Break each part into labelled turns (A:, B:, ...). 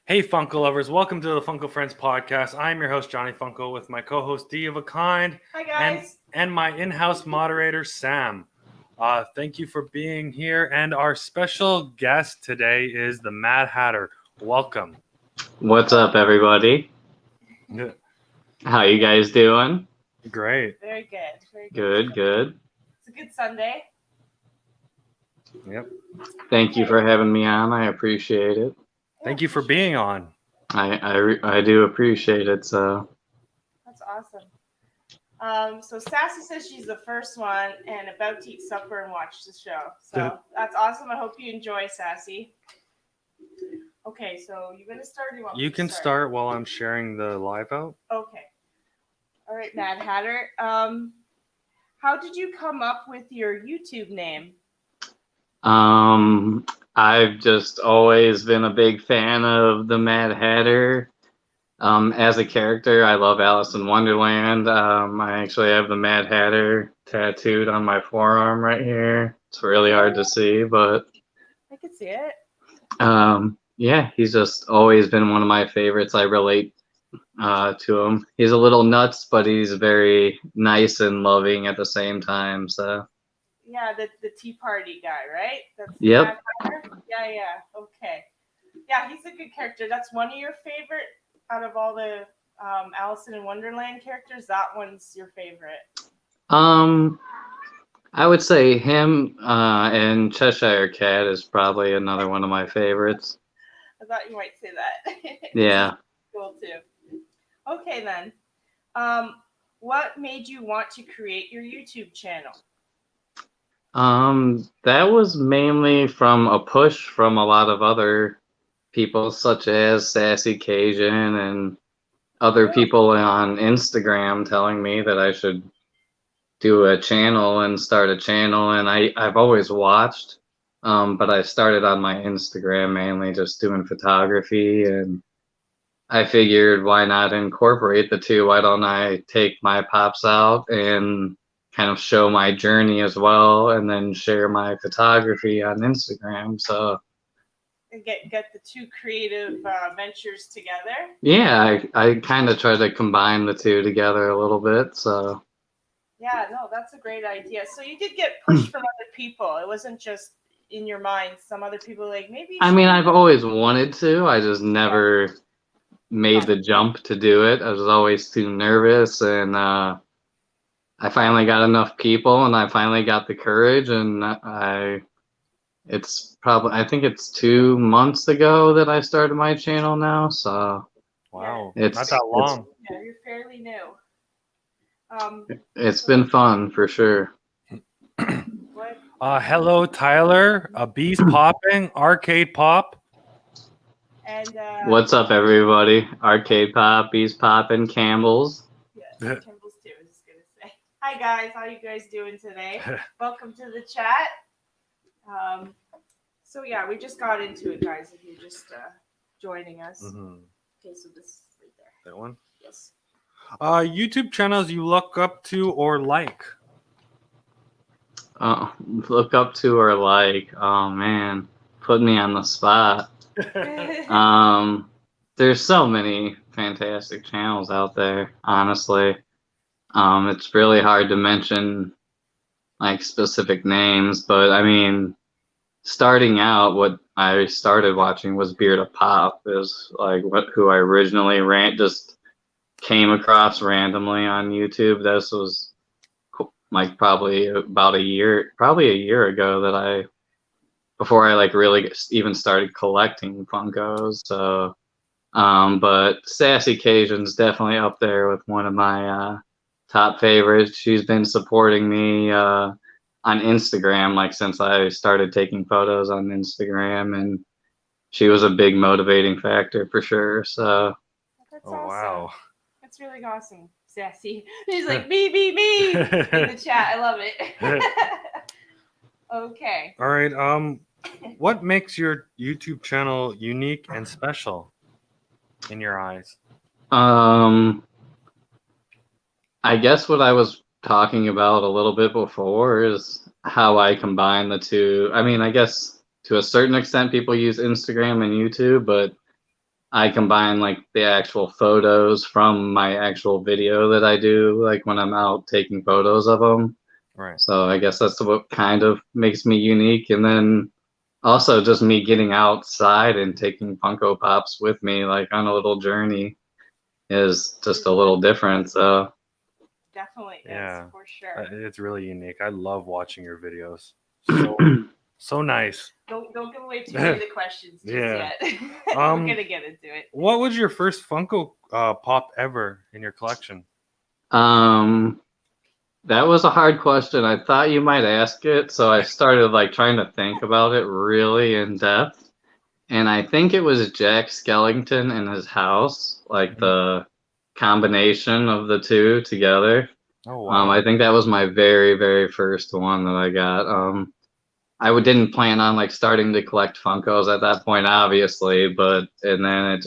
A: Hey, Funko lovers, welcome to the Funko Friends podcast. I'm your host, Johnny Funko, with my co-host, D of a Kind.
B: Hi, guys.
A: And my in-house moderator, Sam. Thank you for being here. And our special guest today is the Mad Hatter. Welcome.
C: What's up, everybody? How you guys doing?
A: Great.
B: Very good. Very
C: good. Good.
B: It's a good Sunday.
A: Yep.
C: Thank you for having me on. I appreciate it.
A: Thank you for being on.
C: I do appreciate it. So
B: that's awesome. So Sassy says she's the first one and about to eat supper and watch the show. So that's awesome. I hope you enjoy, Sassy. Okay, so you're gonna start. Or you want me
A: You
B: to
A: can start while I'm sharing the live out.
B: Okay. All right, Mad Hatter. How did you come up with your YouTube name?
C: I've just always been a big fan of the Mad Hatter. As a character, I love Alice in Wonderland. I actually have the Mad Hatter tattooed on my forearm right here. It's really hard to see, but
B: I can see it.
C: Yeah, he's just always been one of my favorites. I relate to him. He's a little nuts, but he's very nice and loving at the same time. So
B: yeah, the Tea Party guy, right? That's
C: yep.
B: Yeah. Okay. Yeah, he's a good character. That's one of your favorite out of all the Alice in Wonderland characters. That one's your favorite.
C: I would say him and Cheshire Cat is probably another one of my favorites.
B: I thought you might say that.
C: Yeah.
B: Cool too. Okay then. What made you want to create your YouTube channel?
C: That was mainly from a push from a lot of other people, such as Sassy Cajun and other people on Instagram telling me that I should do a channel and start a channel. And I've always watched, but I started on my Instagram mainly just doing photography, and I figured why not incorporate the two? Why don't I take my pops out and kind of show my journey as well, and then share my photography on Instagram? So
B: get the two creative ventures together.
C: Yeah, I kind of try to combine the two together a little bit. So
B: yeah, no, that's a great idea. So you did get pushed from other people. It wasn't just in your mind. Some other people like maybe.
C: I mean, I've always wanted to. I just never made the jump to do it. I was always too nervous, and I finally got enough people, and I finally got the courage, and I think it's 2 months ago that I started my channel now. So
A: wow, it's not that long.
B: Yeah, you're fairly new.
C: It's been fun for sure.
A: Hello, Tyler. Bees popping, arcade pop.
B: And
C: what's up, everybody? Arcade pop, bees popping, Campbell's.
B: Yes, Campbell's too. I was just gonna say. Hi guys, how you guys doing today? Welcome to the chat. So yeah, we just got into it, guys. If you're just joining us.
A: Mm-hmm.
B: Okay, so this is right there.
A: That one.
B: Yes.
A: YouTube channels you look up to or like?
C: Look up to or like? Oh man, put me on the spot. There's so many fantastic channels out there, honestly. It's really hard to mention like specific names, but I mean, starting out, what I started watching was Beard of Pop. Is like who I originally just came across randomly on YouTube. This was like probably about a year ago that before I like really even started collecting Funkos. So, but Sassy Cajun's definitely up there with one of my top favorites. She's been supporting me on Instagram like since I started taking photos on Instagram, and she was a big motivating factor for sure. So
B: that's
A: awesome.
B: Wow, that's really awesome, Sassy. He's like me in the chat. I love it. Okay.
A: All right. What makes your YouTube channel unique and special in your eyes?
C: I guess what I was talking about a little bit before is how I combine the two. I mean, I guess to a certain extent people use Instagram and YouTube, but I combine like the actual photos from my actual video that I do, like when I'm out taking photos of them.
A: Right.
C: So I guess that's what kind of makes me unique. And then also just me getting outside and taking Funko Pops with me, like on a little journey, is just a little different. So
B: Definitely is,
A: Yeah.
B: for sure.
A: It's really unique. I love watching your videos. So nice.
B: Don't give away too many of the questions just
A: Yeah.
B: yet. We're gonna get into it.
A: What was your first Funko Pop ever in your collection?
C: That was a hard question. I thought you might ask it, so I started like trying to think about it really in depth. And I think it was Jack Skellington in his house, like the combination of the two together.
A: Oh wow.
C: I think that was my very, very first one that I got. Didn't plan on like starting to collect Funkos at that point, obviously, and then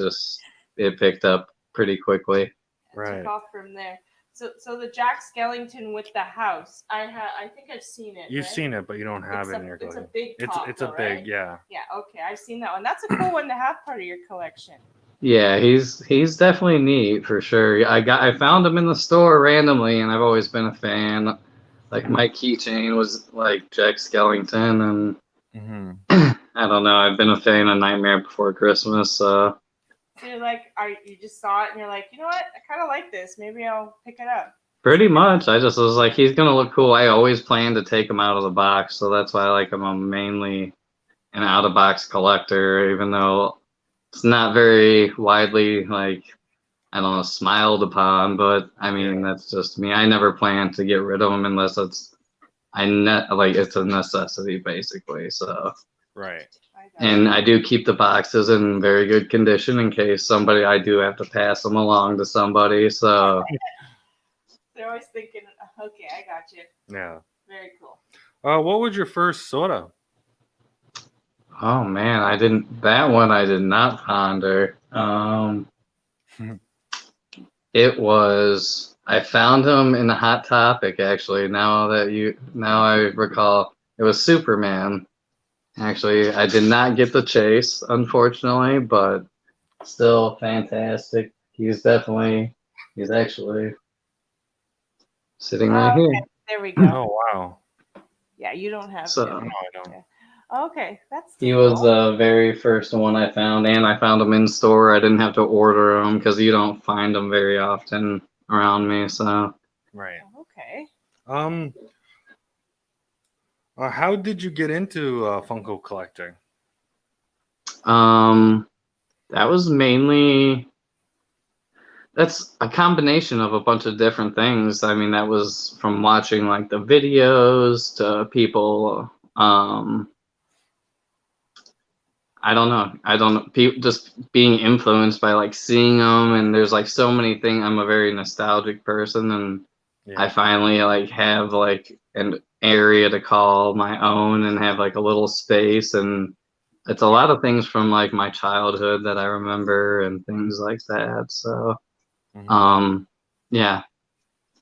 C: it picked up pretty quickly.
A: Right.
B: Took off from there. So the Jack Skellington with the house, I think I've seen it.
A: You've
B: right?
A: seen it, but you don't have
B: It's
A: it in your
B: It's
A: collection.
B: a big top,
A: It's a
B: though,
A: big,
B: right?
A: yeah.
B: Yeah, okay, I've seen that one. That's a cool one to have part of your collection.
C: Yeah, he's definitely neat for sure. I found him in the store randomly, and I've always been a fan. Like my keychain was like Jack Skellington, and I don't know. I've been a fan of Nightmare Before Christmas.
B: So you're like, you just saw it and you're like, you know what? I kind of like this. Maybe I'll pick it up.
C: Pretty much, I just was like, he's gonna look cool. I always plan to take him out of the box, so that's why I like him. I'm mainly an out of box collector, even though it's not very widely like I don't know smiled upon. But I mean, that's just me. I never plan to get rid of them unless it's it's a necessity basically. So
A: Right.
C: and I do keep the boxes in very good condition in case I do have to pass them along to somebody. So
B: They're always thinking, okay, I got you.
A: Yeah.
B: Very cool.
A: What was your first soda?
C: oh man, that one I did not ponder. It was I found him in the Hot Topic actually. Now I recall, it was Superman. Actually, I did not get the chase, unfortunately, but still fantastic. He's actually sitting right here.
B: There we go.
A: Oh wow.
B: Yeah, you don't have
C: So
A: No,
B: him.
A: I don't.
B: Okay, that's
C: he
B: cool.
C: was the very first one I found, and I found him in store. I didn't have to order them because you don't find them very often around me. So
A: Right.
B: Okay.
A: How did you get into Funko collecting?
C: that was mainly that's a combination of a bunch of different things. I mean, that was from watching like the videos to people. I don't know. People just being influenced by like seeing them, and there's like so many things. I'm a very nostalgic person, and I finally like have like an area to call my own and have like a little space, and it's a lot of things from like my childhood that I remember and things like that. So, yeah.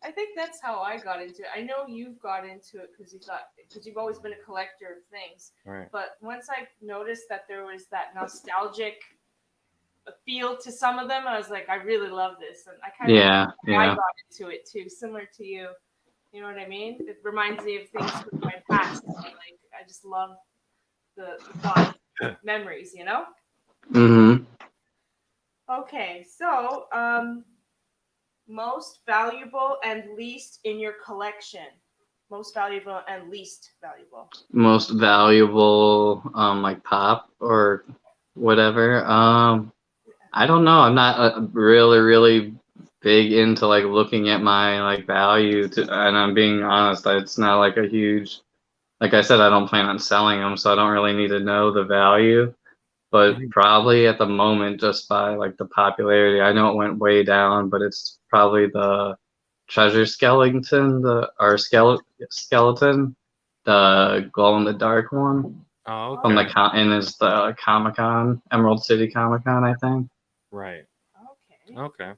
B: I think that's how I got into it. I know you've got into it because you've always been a collector of things.
A: Right.
B: But once I noticed that there was that nostalgic feel to some of them, I was like, I really love this, and I kind of I got into it too, similar to you. You know what I mean? It reminds me of things from my past. Like I just love the fun memories. You know?
C: Mm-hmm.
B: Okay, so most valuable and least in your collection. Most valuable and least valuable.
C: Most valuable, like pop or whatever. I don't know. I'm not really big into like looking at my like value and I'm being honest. It's not like a huge, like I said, I don't plan on selling them, so I don't really need to know the value. But probably at the moment, just by like the popularity, I know it went way down, but it's probably the Treasure Skeleton, skeleton, the glow in the dark one.
A: Oh, okay.
C: From and it's the Comic Con, Emerald City Comic Con, I think.
A: Right.
B: Okay.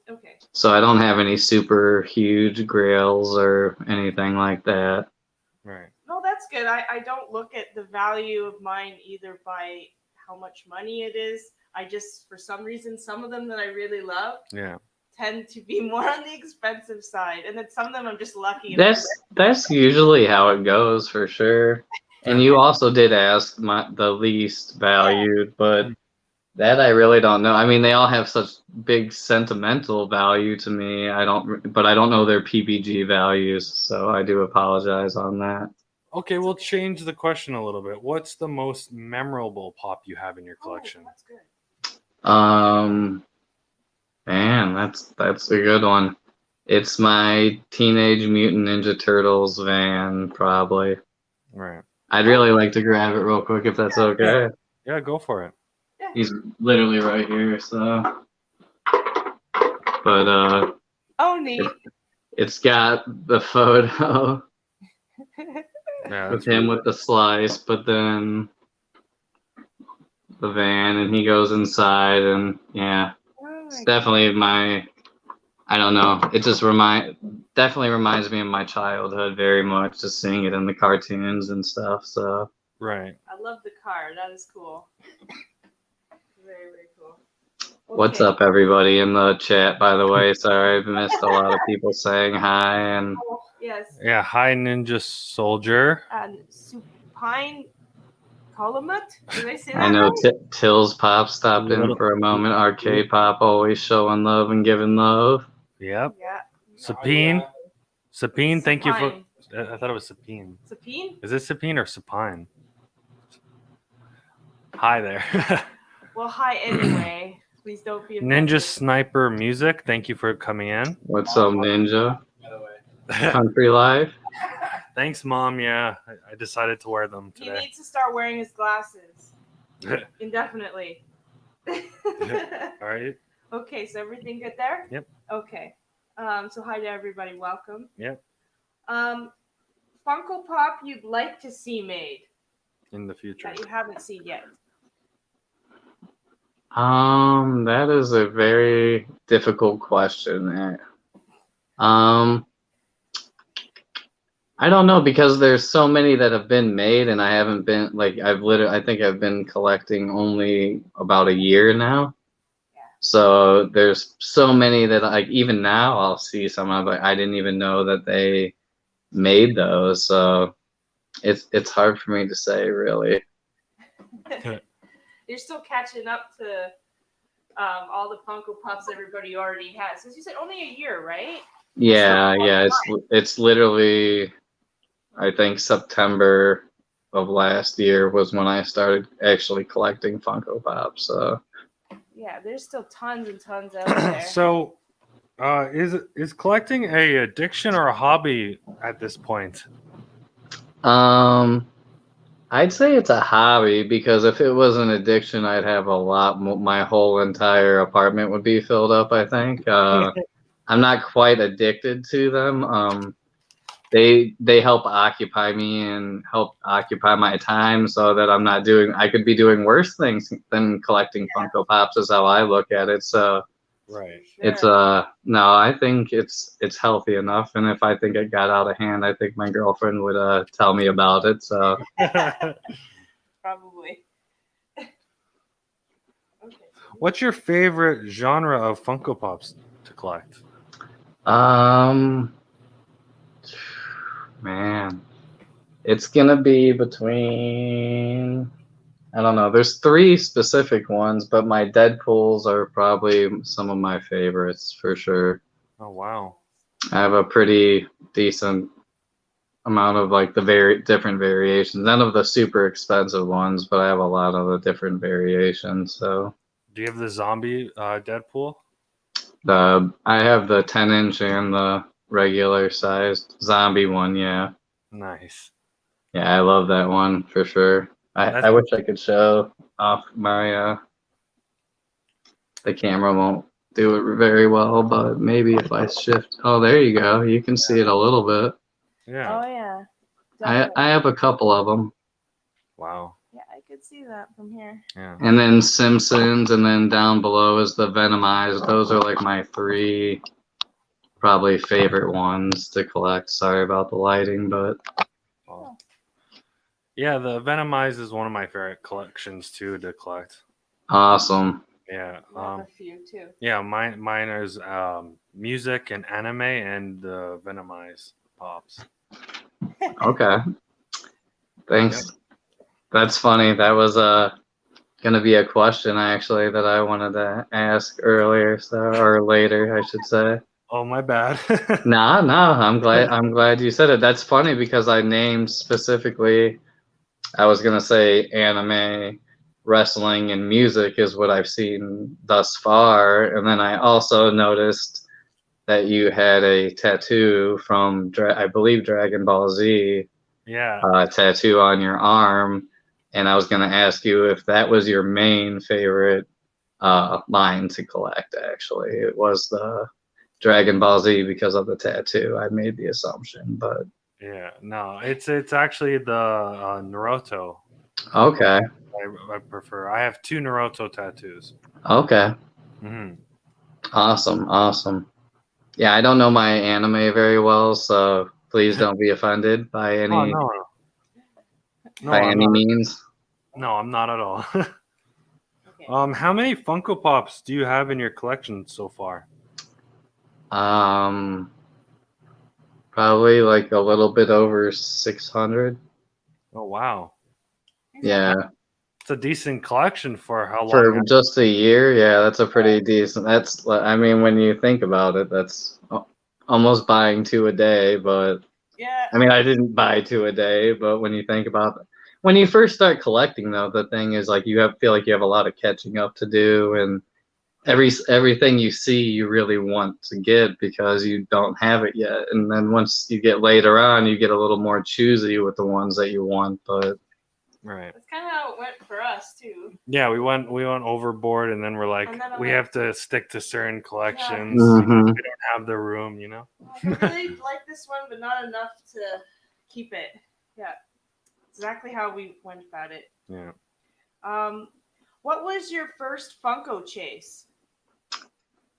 B: Okay.
C: So I don't have any super huge grails or anything like that.
A: Right.
B: No, that's good. I don't look at the value of mine either by how much money it is. I just, for some reason, some of them that I really love
A: Yeah.
B: tend to be more on the expensive side, and then some of them I'm just lucky.
C: That's usually how it goes for sure. And you also did ask the least valued, but that I really don't know. I mean, they all have such big sentimental value to me. But I don't know their PBG values, so I do apologize on that.
A: Okay, we'll change the question a little bit. What's the most memorable pop you have in your collection?
B: That's good.
C: Man, that's a good one. It's my Teenage Mutant Ninja Turtles van, probably.
A: Right.
C: I'd really like to grab it real quick if that's okay.
A: Yeah, go for it.
B: Yeah.
C: He's literally right here, so. But
B: Oh, neat.
C: it's got the photo
A: Yeah,
C: with him with the slice, but then the van, and he goes inside, and yeah, it's definitely my. I don't know. It just definitely reminds me of my childhood very much, just seeing it in the cartoons and stuff. So.
A: Right.
B: I love the car. That is cool. Very, very cool.
C: What's up, everybody in the chat, by the way? Sorry, I've missed a lot of people saying hi. And
B: Yes.
A: Yeah, hi Ninja Soldier.
B: And supine Columut? Did I say that
C: I know
B: right?
C: Till's Pop stopped in for a moment. Arcade Pop always showing love and giving love.
A: Yep.
B: Yeah.
A: Sapine. Sapine, thank you for.
B: Supine.
A: I thought it was Sapine.
B: Sapine?
A: Is it Sapine or Supine? Hi there.
B: Well, hi anyway. Please don't be offended.
A: Ninja Sniper Music, thank you for coming in.
C: What's up, Ninja? Country Life.
A: Thanks, Mom. Yeah, I decided to wear them
B: He
A: today.
B: needs to start wearing his glasses indefinitely.
A: All right.
B: Okay, so everything good there?
A: Yep.
B: Okay. So hi to everybody. Welcome.
A: Yep.
B: Funko Pop you'd like to see made
A: In the future.
B: that you haven't seen yet.
C: That is a very difficult question. I don't know, because there's so many that have been made, and I haven't been I think I've been collecting only about a year now.
B: Yeah.
C: So there's so many that even now I'll see some of it. I didn't even know that they made those. So it's hard for me to say, really.
B: You're still catching up to all the Funko Pops everybody already has. Since you said only a year, right?
C: Yeah, it's literally, I think September of last year was when I started actually collecting Funko Pops. So
B: yeah, there's still tons and tons out there.
A: So, is collecting a addiction or a hobby at this point?
C: I'd say it's a hobby, because if it was an addiction, I'd have a lot more. My whole entire apartment would be filled up, I think. I'm not quite addicted to them. They help occupy me and help occupy my time, so that I could be doing worse things than collecting Funko Pops, is how I look at it. So
A: Right.
C: it's no, I think it's healthy enough, and if I think it got out of hand, I think my girlfriend would tell me about it. So
B: Probably. Okay.
A: What's your favorite genre of Funko Pops to collect?
C: Man, it's gonna be between, I don't know. There's three specific ones, but my Deadpools are probably some of my favorites for sure.
A: Oh wow.
C: I have a pretty decent amount of the different variations. None of the super expensive ones, but I have a lot of the different variations. So
A: Do you have the zombie Deadpool?
C: I have the 10-inch and the regular sized zombie one. Yeah,
A: Nice.
C: yeah, I love that one for sure. I wish I could show off my. The camera won't do it very well, but maybe if I shift. Oh, there you go. You can see it a little bit.
A: Yeah.
B: Oh yeah.
C: I have a couple of them.
A: Wow.
B: Yeah, I could see that from here.
A: Yeah.
C: And then Simpsons, and then down below is the Venomized. Those are like my three probably favorite ones to collect. Sorry about the lighting, but
A: Wow. Yeah, the Venomize is one of my favorite collections too to collect.
C: Awesome.
A: Yeah.
B: I have a few too.
A: Yeah, mine is music and anime and the Venomize pops.
C: Okay. Thanks.
A: Yep.
C: That's funny. That was gonna be a question actually that I wanted to ask earlier, so or later, I should say.
A: Oh, my bad.
C: Nah, nah. I'm glad you said it. That's funny because I named specifically. I was gonna say anime, wrestling, and music is what I've seen thus far, and then I also noticed that you had a tattoo from I believe Dragon Ball Z
A: Yeah.
C: tattoo on your arm, and I was gonna ask you if that was your main favorite line to collect. Actually, it was the Dragon Ball Z because of the tattoo. I made the assumption, but
A: Yeah. No, it's actually the Naruto.
C: okay,
A: I prefer. I have 2 Naruto tattoos.
C: okay,
A: Hmm.
C: awesome, awesome. Yeah, I don't know my anime very well, so please don't be offended by
A: Oh
C: any
A: no, no,
C: by
A: I'm
C: any
A: not.
C: means.
A: No, I'm not at all.
B: Okay.
A: How many Funko Pops do you have in your collection so far?
C: Um, Probably like a little bit over 600.
A: Oh wow,
C: Yeah,
A: it's a decent collection for how long?
C: for just a year. Yeah, that's a pretty decent. That's I mean, when you think about it, that's almost buying two a day. But
B: Yeah.
C: I mean, I didn't buy two a day, but when you think about it, when you first start collecting, though, the thing is like feel like you have a lot of catching up to do, and everything you see you really want to get because you don't have it yet. And then once you get later on, you get a little more choosy with the ones that you want. But
A: Right.
B: That's kind of how it went for us too.
A: Yeah, we went overboard, and then we're like,
B: And then I'm
A: we
B: like-
A: have to stick to certain collections.
C: Mhm.
A: We don't have the room, you know.
B: Like, I really like this one, but not enough to keep it. Yeah, exactly how we went about it.
A: Yeah.
B: What was your first Funko chase?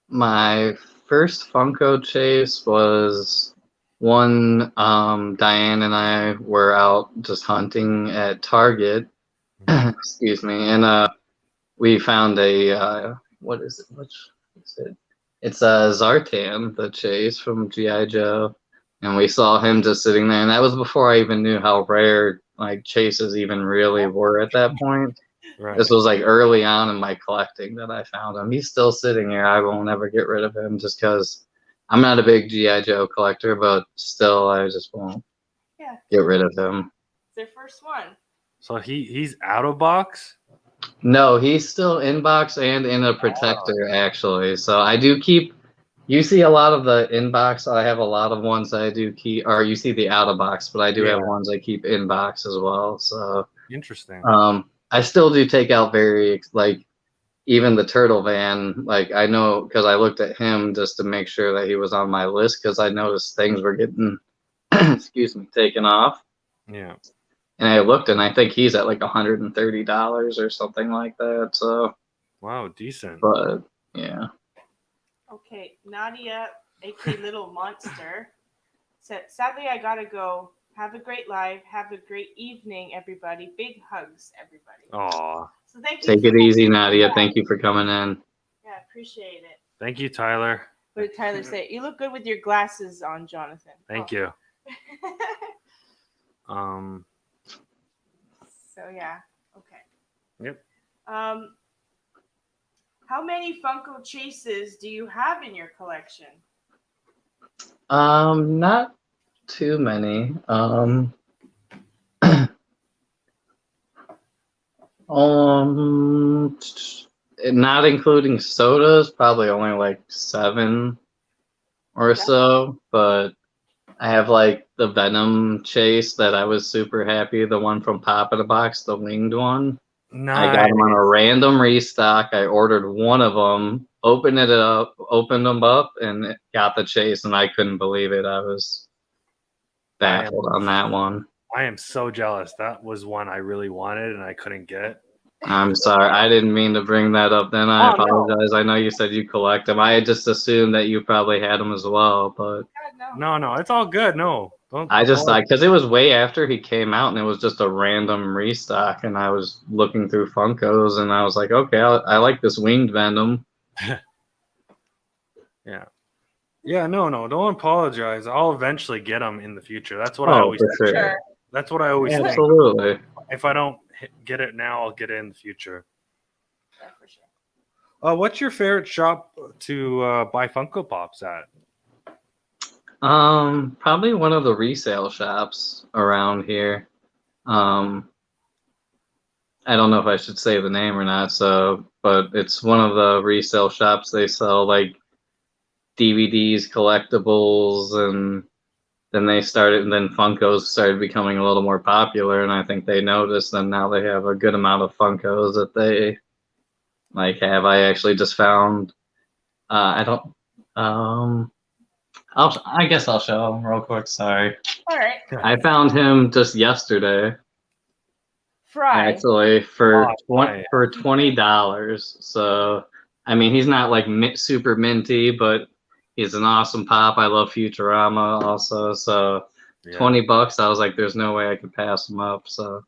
C: my first Funko chase was one Diane and I were out just hunting at Target. Excuse me, and we found a what is it? Which is it? It's Zartan, the chase from GI Joe, and we saw him just sitting there, and that was before I even knew how rare like chases even really were at that point.
A: Right.
C: This was like early on in my collecting that I found him. He's still sitting here. I won't ever get rid of him just because I'm not a big GI Joe collector, but still, I just won't
B: Yeah,
C: get rid of him.
B: it's their first one.
A: So he's out of box.
C: No, he's still in box and in a protector actually. So I do keep. You see a lot of the in box. I have a lot of ones I do keep, or you see the out of box, but I do have ones I keep in box as well. So
A: Interesting.
C: I still do take out like even the turtle van. Like I know because I looked at him just to make sure that he was on my list because I noticed things were getting, excuse me, taken off.
A: Yeah.
C: And I looked, and I think he's at like $130 or something like that. So,
A: Wow, decent.
C: but yeah.
B: Okay, Nadia, aka Little Monster, said, "Sadly, I gotta go. Have a great live. Have a great evening, everybody. Big hugs, everybody."
A: Aw.
B: So thank you.
C: Take it
B: for-
C: easy, Nadia.
B: Yeah.
C: Thank you for coming in.
B: Yeah, appreciate it.
A: Thank you, Tyler.
B: What did Tyler say? You look good with your glasses on, Jonathan.
A: Thank you. Um.
B: So yeah, okay.
A: Yep.
B: How many Funko Chases do you have in your collection?
C: Not too many. Not including sodas, probably only like 7 or so. But I have like the Venom chase that I was super happy. The one from Pop in a Box, the winged one. I got
A: Nice.
C: them on a random restock. I ordered one of them, opened them up, and got the chase, and I couldn't believe it. I was baffled on that one.
A: I am so jealous. That was one I really wanted and I couldn't get.
C: I'm sorry. I didn't mean to bring that up then. I
A: Oh, no.
C: apologize. I know you said you collect them. I just assumed that you probably had them as well, but
B: God, no.
A: No, it's all good. No, Don't,
C: I just
A: don't-
C: because it was way after he came out, and it was just a random restock, and I was looking through Funkos, and I was like, okay, I like this winged Venom.
A: yeah. Yeah, no, don't apologize. I'll eventually get them in the future. That's what I
C: Oh,
A: always
C: for
A: think.
C: sure.
A: That's what I always think.
C: Absolutely.
A: If I don't get it now, I'll get it in the future.
B: Yeah, for sure.
A: What's your favorite shop to buy Funko Pops at?
C: Probably one of the resale shops around here. I don't know if I should say the name or not, but it's one of the resale shops. They sell like DVDs, collectibles, and then Funkos started becoming a little more popular, and I think they noticed, and now they have a good amount of Funkos that they like have. I actually just found, I don't, I guess I'll show him real quick. Sorry.
B: All right.
C: I found him just yesterday,
B: Fry.
C: actually,
A: Oh, right.
C: for $20. So, I mean, he's not like super minty, but he's an awesome pop. I love Futurama also. So,
A: Yeah.
C: $20. I was like, there's no way I could pass him up. So,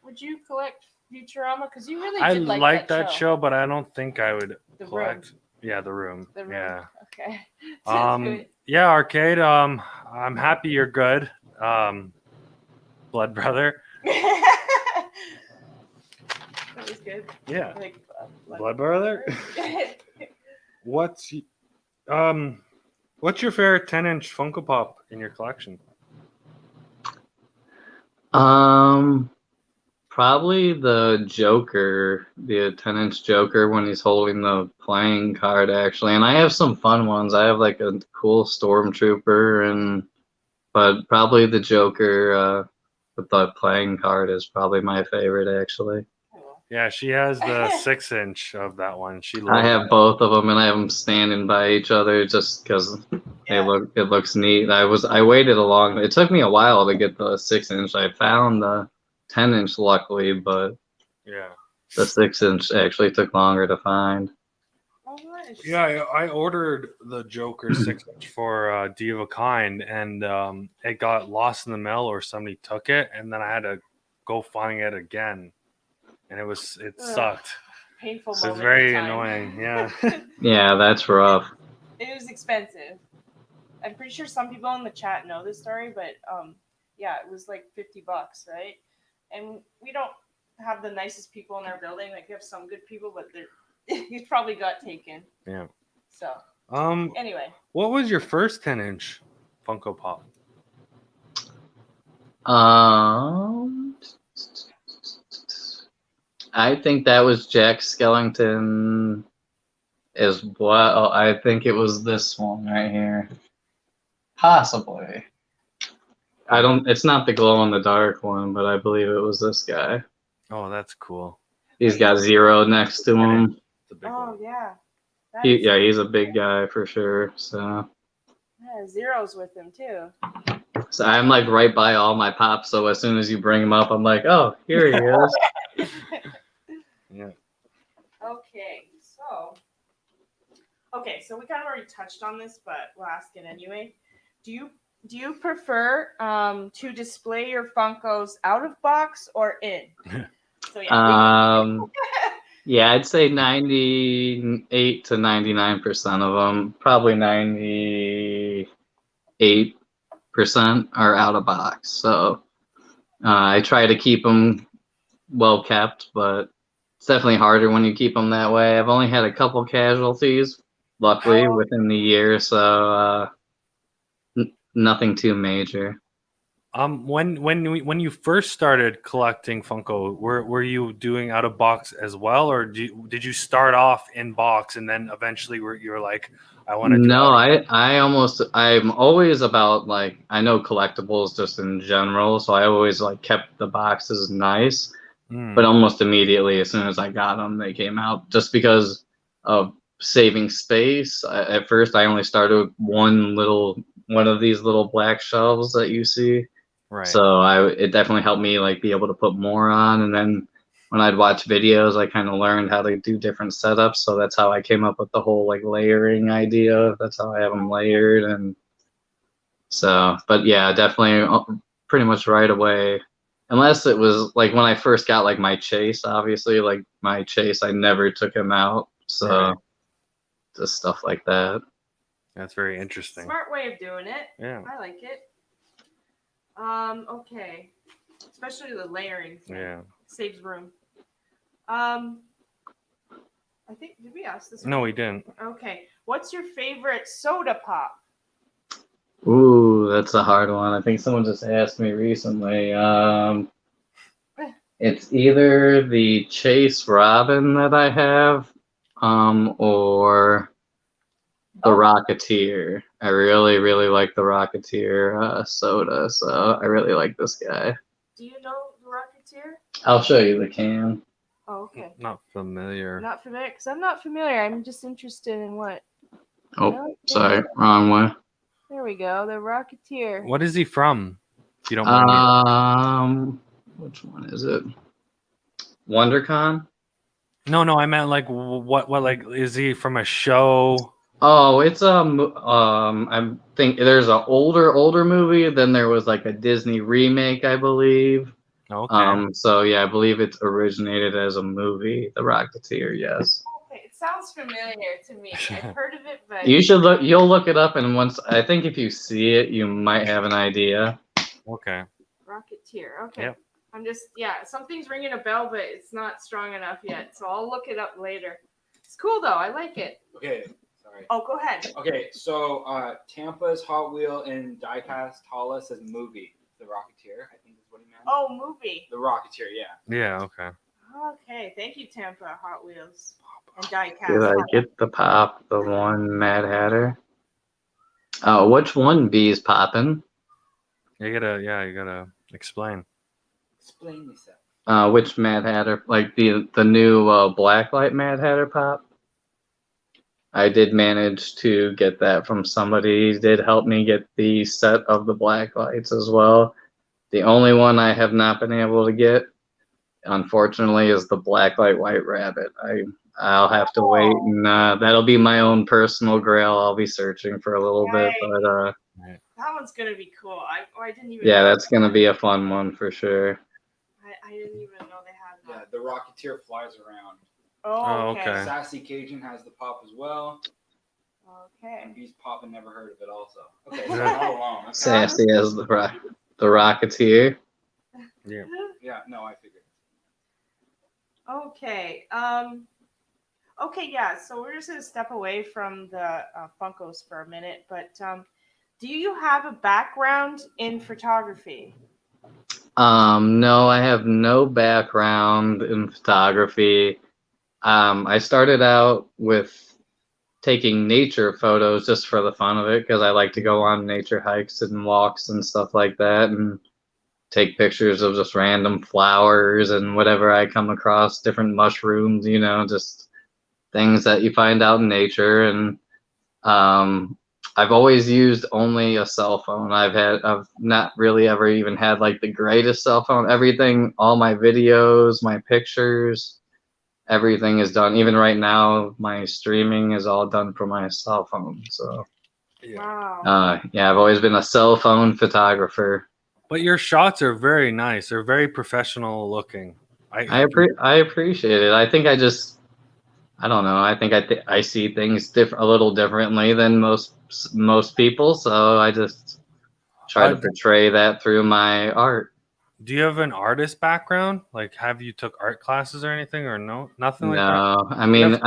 B: Would you collect Futurama? Because you really
A: I
B: did
A: like that show, but I don't think I would
B: The
A: collect.
B: Room.
A: Yeah, The Room.
B: The Room.
A: Yeah.
B: Okay.
A: Yeah, Arcade. I'm happy you're good. Blood Brother.
B: That was good.
A: Yeah.
B: Like,
A: Blood Brother. What's your favorite 10-inch Funko Pop in your collection?
C: Probably the Joker, the 10-inch Joker when he's holding the playing card, actually. And I have some fun ones. I have like a cool Stormtrooper, but probably the Joker with the playing card is probably my favorite, actually.
A: Yeah, she has the 6-inch of that one. She
C: I
A: loves
C: have
A: it.
C: both of them, and I have them standing by each other just because it looks neat. I waited it took me a while to get the 6-inch. I found the 10-inch luckily, but
A: Yeah.
C: the 6-inch actually took longer to find.
B: Oh, nice.
A: Yeah, I ordered the Joker 6-inch for D of a Kind, and it got lost in the mail or somebody took it, and then I had to go find it again, and it sucked.
B: Painful
A: So
B: moment.
A: it's very
B: of time.
A: annoying. Yeah.
C: Yeah, that's rough.
B: It was expensive. I'm pretty sure some people in the chat know this story, but yeah, it was like $50, right? And we don't have the nicest people in our building. Like, we have some good people, but it probably got taken.
A: Yeah.
B: So anyway,
A: what was your first 10-inch Funko Pop?
C: I think that was Jack Skellington as well. I think it was this one right here. Possibly. It's not the glow in the dark one, but I believe it was this guy.
A: Oh, that's cool.
C: He's got Zero next to him.
A: The big
B: oh
A: one.
B: yeah.
C: He's a big guy for sure. So
B: Yeah, Zero's with him too.
C: So I'm like right by all my pops. So as soon as you bring him up, I'm like, oh, here he is.
A: Yeah.
B: Okay, so we kind of already touched on this, but we'll ask it anyway. Do you prefer to display your Funkos out of box or in? So yeah.
C: Yeah, I'd say 98 to 99% of them, probably 98% are out of box. So I try to keep them well kept, but it's definitely harder when you keep them that way. I've only had a couple casualties, luckily, within the year, so nothing too major.
A: When you first started collecting Funko, were you doing out of box as well, or did you start off in box and then eventually you were like, I want to do?
C: No, I'm always about like, I know collectibles just in general, so I always like kept the boxes nice, but almost immediately as soon as I got them, they came out just because of saving space. At first, I only started with one of these little black shelves that you see.
A: Right.
C: So it definitely helped me like be able to put more on, and then when I'd watch videos, I kind of learned how to do different setups. So that's how I came up with the whole like layering idea. That's how I have them layered, and So, but yeah, definitely pretty much right away. Unless it was like when I first got like my Chase, obviously, like my Chase, I never took him out. So
A: Right.
C: just stuff like that.
A: That's very interesting.
B: Smart way of doing it.
A: Yeah.
B: I like it. Okay. Especially the layering thing.
A: Yeah.
B: Saves room. I think, did we ask this?
A: No, we didn't.
B: Okay. What's your favorite soda pop?
C: Ooh, that's a hard one. I think someone just asked me recently. It's either the Chase Robin that I have, or the Rocketeer. I really, really like the Rocketeer soda, so I really like this guy.
B: Do you know the Rocketeer?
C: I'll show you the can.
B: Oh, okay.
A: Not familiar.
B: Not familiar, because I'm not familiar. I'm just interested in what.
C: Oh, sorry, wrong way.
B: There we go. The Rocketeer.
A: What is he from? If you don't mind me.
C: Which one is it? WonderCon?
A: No, I meant like what like is he from a show?
C: Oh, it's I think there's an older movie. Then there was like a Disney remake, I believe.
A: Okay.
C: So yeah, I believe it's originated as a movie, The Rocketeer. Yes.
B: Okay, it sounds familiar to me. I've heard of it, but
C: You should look. You'll look it up, and once I think if you see it, you might have an idea.
A: Okay.
B: Rocketeer. Okay.
A: Yep.
B: I'm just something's ringing a bell, but it's not strong enough yet. So I'll look it up later. It's cool though. I like it.
D: Okay, sorry.
B: Oh, go ahead.
D: Okay, so Tampa's Hot Wheel and Diecast Holla says movie. The Rocketeer, I think is what he meant.
B: Oh, movie.
D: The Rocketeer, yeah.
A: Yeah. Okay.
B: Okay. Thank you, Tampa Hot Wheels and Diecast.
C: Did I get the pop? The one Mad Hatter. Oh, which one B's popping?
A: You gotta explain.
D: Explain yourself.
C: Which Mad Hatter? Like the new Blacklight Mad Hatter pop? I did manage to get that from somebody. He did help me get the set of the black lights as well. The only one I have not been able to get, unfortunately, is the Blacklight White Rabbit. I'll have to wait, and that'll be my own personal grail. I'll be searching for a little bit, but
B: that one's gonna be cool. I didn't even.
C: yeah,
B: know
C: that's gonna be a fun one for sure.
B: I didn't even know they had
D: Yeah,
B: that.
D: the Rocketeer flies around.
B: Oh,
A: okay.
B: okay.
D: Sassy Cajun has the pop as well.
B: Okay.
D: And B's pop and never heard of it also. Okay, so not alone. Okay.
C: Sassy as the Rocketeer.
A: Yeah.
D: Yeah, no, I figured.
B: Okay. Okay. Yeah. So we're just gonna step away from the Funkos for a minute, but do you have a background in photography?
C: No, I have no background in photography. I started out with taking nature photos just for the fun of it because I like to go on nature hikes and walks and stuff like that and take pictures of just random flowers and whatever I come across, different mushrooms, just things that you find out in nature. And I've always used only a cell phone. I've not really ever even had like the greatest cell phone. Everything, all my videos, my pictures, everything is done. Even right now, my streaming is all done from my cell phone. So,
B: Wow.
C: yeah, I've always been a cell phone photographer.
A: But your shots are very nice. They're very professional looking.
C: I appreciate it. I think I don't know. I think I see things a little differently than most people. So I just try to portray that through my art.
A: Do you have an artist background? Like, have you took art classes or anything, or no, nothing like that?
C: No, I mean,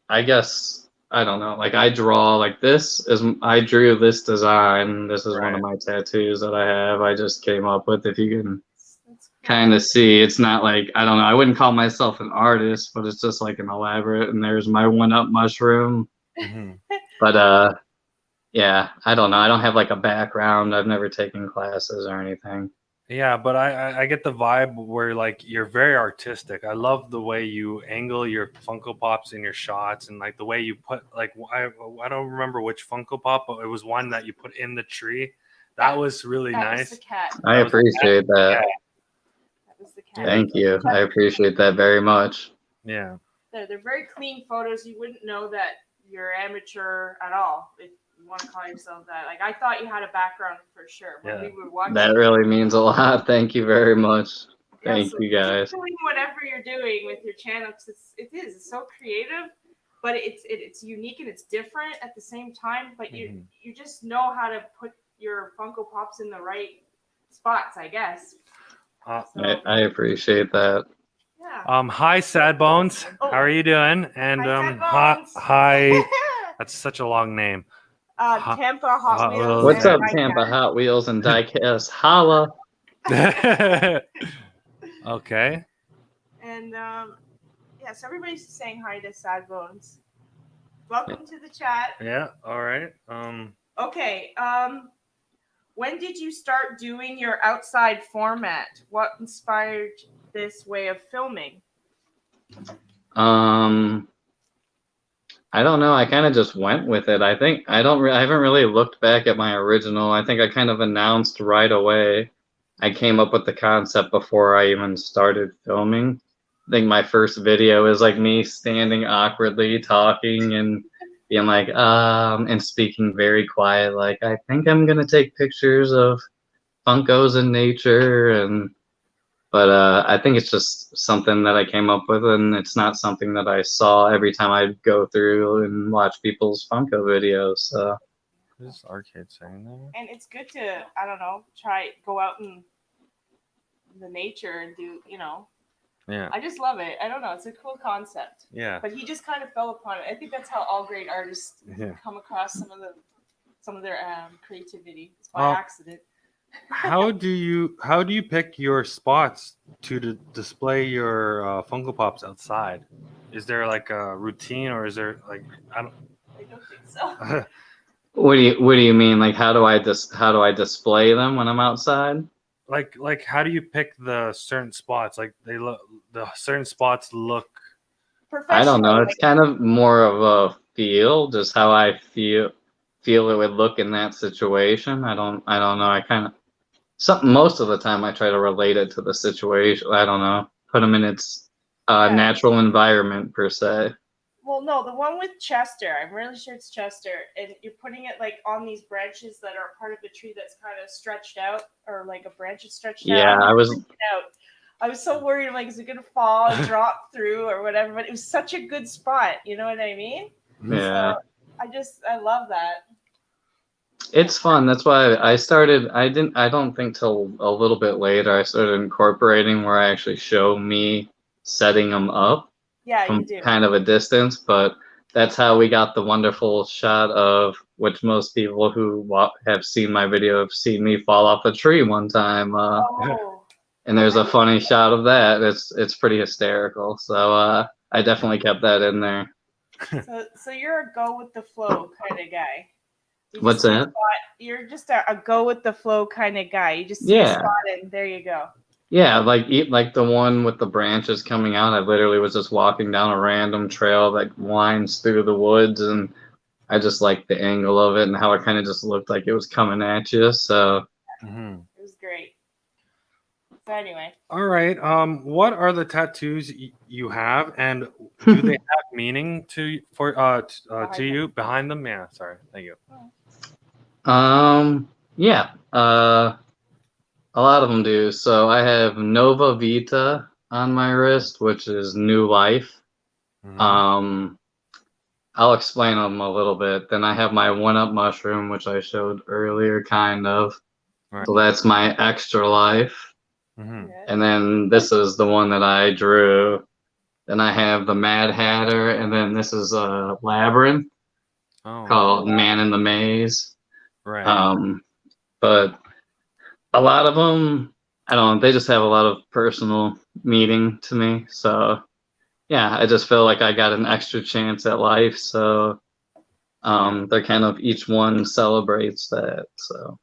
C: I guess I don't know. Like I draw. Like I drew this design. This is one of my tattoos that I have. I just came up with. If you can kind of see, it's not like, I don't know. I wouldn't call myself an artist, but it's just like an elaborate. And there's my 1-up mushroom.
A: Mm-hmm.
C: But yeah, I don't know. I don't have like a background. I've never taken classes or anything.
A: Yeah, but I get the vibe where like you're very artistic. I love the way you angle your Funko Pops in your shots, and like the way you put like I don't remember which Funko Pop, but it was one that you put in the tree. That was really nice.
B: Was the cat.
C: I appreciate that.
B: That was the cat.
C: Thank you. I appreciate that very much.
A: Yeah.
B: They're very clean photos. You wouldn't know that you're amateur at all if you want to call yourself that. Like, I thought you had a background for sure when
A: Yeah.
B: we were watching.
C: That really means a lot. Thank you very much.
B: Yeah,
C: Thank
B: so
C: you
B: keep
C: guys.
B: doing whatever you're doing with your channel, 'cause it's so creative, but it's unique and it's different at the same time. But you just know how to put your Funko Pops in the right spots, I guess. So,
C: I appreciate that.
B: yeah.
A: Hi, Sad Bones.
B: Oh.
A: How are you doing? And
B: Hi, Sad Bones.
A: hi. That's such a long name.
B: Tampa Hot Wheels.
C: What's
B: and
C: up,
B: Diecast.
C: Tampa Hot Wheels and Diecast? Holla.
A: Okay.
B: And so everybody's saying hi to Sad Bones. Welcome to the chat.
A: Yeah. All right.
B: Okay. When did you start doing your outside format? What inspired this way of filming?
C: I don't know. I kind of just went with it. I think I haven't really looked back at my original. I think I kind of announced right away. I came up with the concept before I even started filming. I think my first video is like me standing awkwardly talking and being like, and speaking very quiet, like, I think I'm gonna take pictures of Funkos in nature, but I think it's just something that I came up with, and it's not something that I saw every time I'd go through and watch people's Funko videos. So.
A: What is Arcade saying there?
B: And it's good to, I don't know, go out in the nature and do,
A: Yeah.
B: I just love it. I don't know. It's a cool concept.
A: Yeah.
B: But he just kind of fell upon it. I think that's how all great artists come across some of their creativity. It's by accident.
A: How do you pick your spots to display your Funko Pops outside? Is there like a routine, or is there like I don't
B: think so.
C: What do you mean? Like how do I display them when I'm outside?
A: Like how do you pick the certain spots? Like the certain spots look.
C: I don't know. It's kind of more of a feel, just how I feel it would look in that situation. I don't know. I kind of most of the time I try to relate it to the situation. I don't know. Put them in its natural environment per se.
B: Well, no, the one with Chester, I'm really sure it's Chester, and you're putting it like on these branches that are part of the tree that's kind of stretched out, or like a branch is stretched out.
C: Yeah, I
B: was so worried, I'm like, is it gonna fall and drop through or whatever? But it was such a good spot, you know what I mean?
C: Yeah.
B: So I love that.
C: It's fun. That's why I started. I don't think till a little bit later I started incorporating where I actually show me setting them up.
B: Yeah,
C: from
B: you do.
C: kind of a distance, but that's how we got the wonderful shot of which most people who have seen my video have seen me fall off a tree one time. And there's a funny shot of that. It's pretty hysterical. So I definitely kept that in there.
B: So you're a go with the flow kind of guy.
C: What's that?
B: You're just a go with the flow kind of guy. You just see a spot and there you go.
C: Yeah, like the one with the branches coming out. I literally was just walking down a random trail that winds through the woods, and I just liked the angle of it and how it kind of just looked like it was coming at you. So
B: it was great. So anyway.
A: All right. What are the tattoos you have, and do they have meaning to you behind them? Yeah. Sorry. Thank you.
C: Yeah. A lot of them do. So I have Nova Vita on my wrist, which is new life. I'll explain them a little bit. Then I have my 1-Up mushroom, which I showed earlier, kind of. Right. So that's my extra life. And then this is the one that I drew. Then I have the Mad Hatter, and then this is a Labyrinth called Man in the Maze.
A: Right.
C: But a lot of them, I don't know, they just have a lot of personal meaning to me. So, yeah, I just feel like I got an extra chance at life. So, they're kind of, each one celebrates that. So.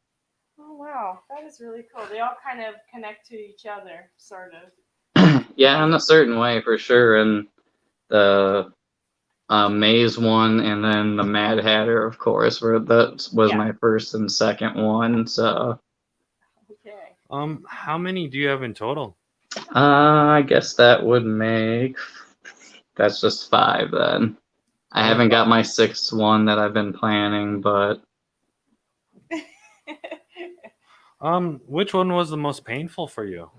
B: Oh, wow. That is really cool. They all kind of connect to each other, sort of.
C: Yeah, in a certain way, for sure. And the Maze one, and then the Mad Hatter, of course, that was my first and second one. So.
B: Okay.
A: How many do you have in total?
C: I guess that would make, that's just 5 then. I haven't got my 6th one that I've been planning, but
A: Which one was the most painful for you?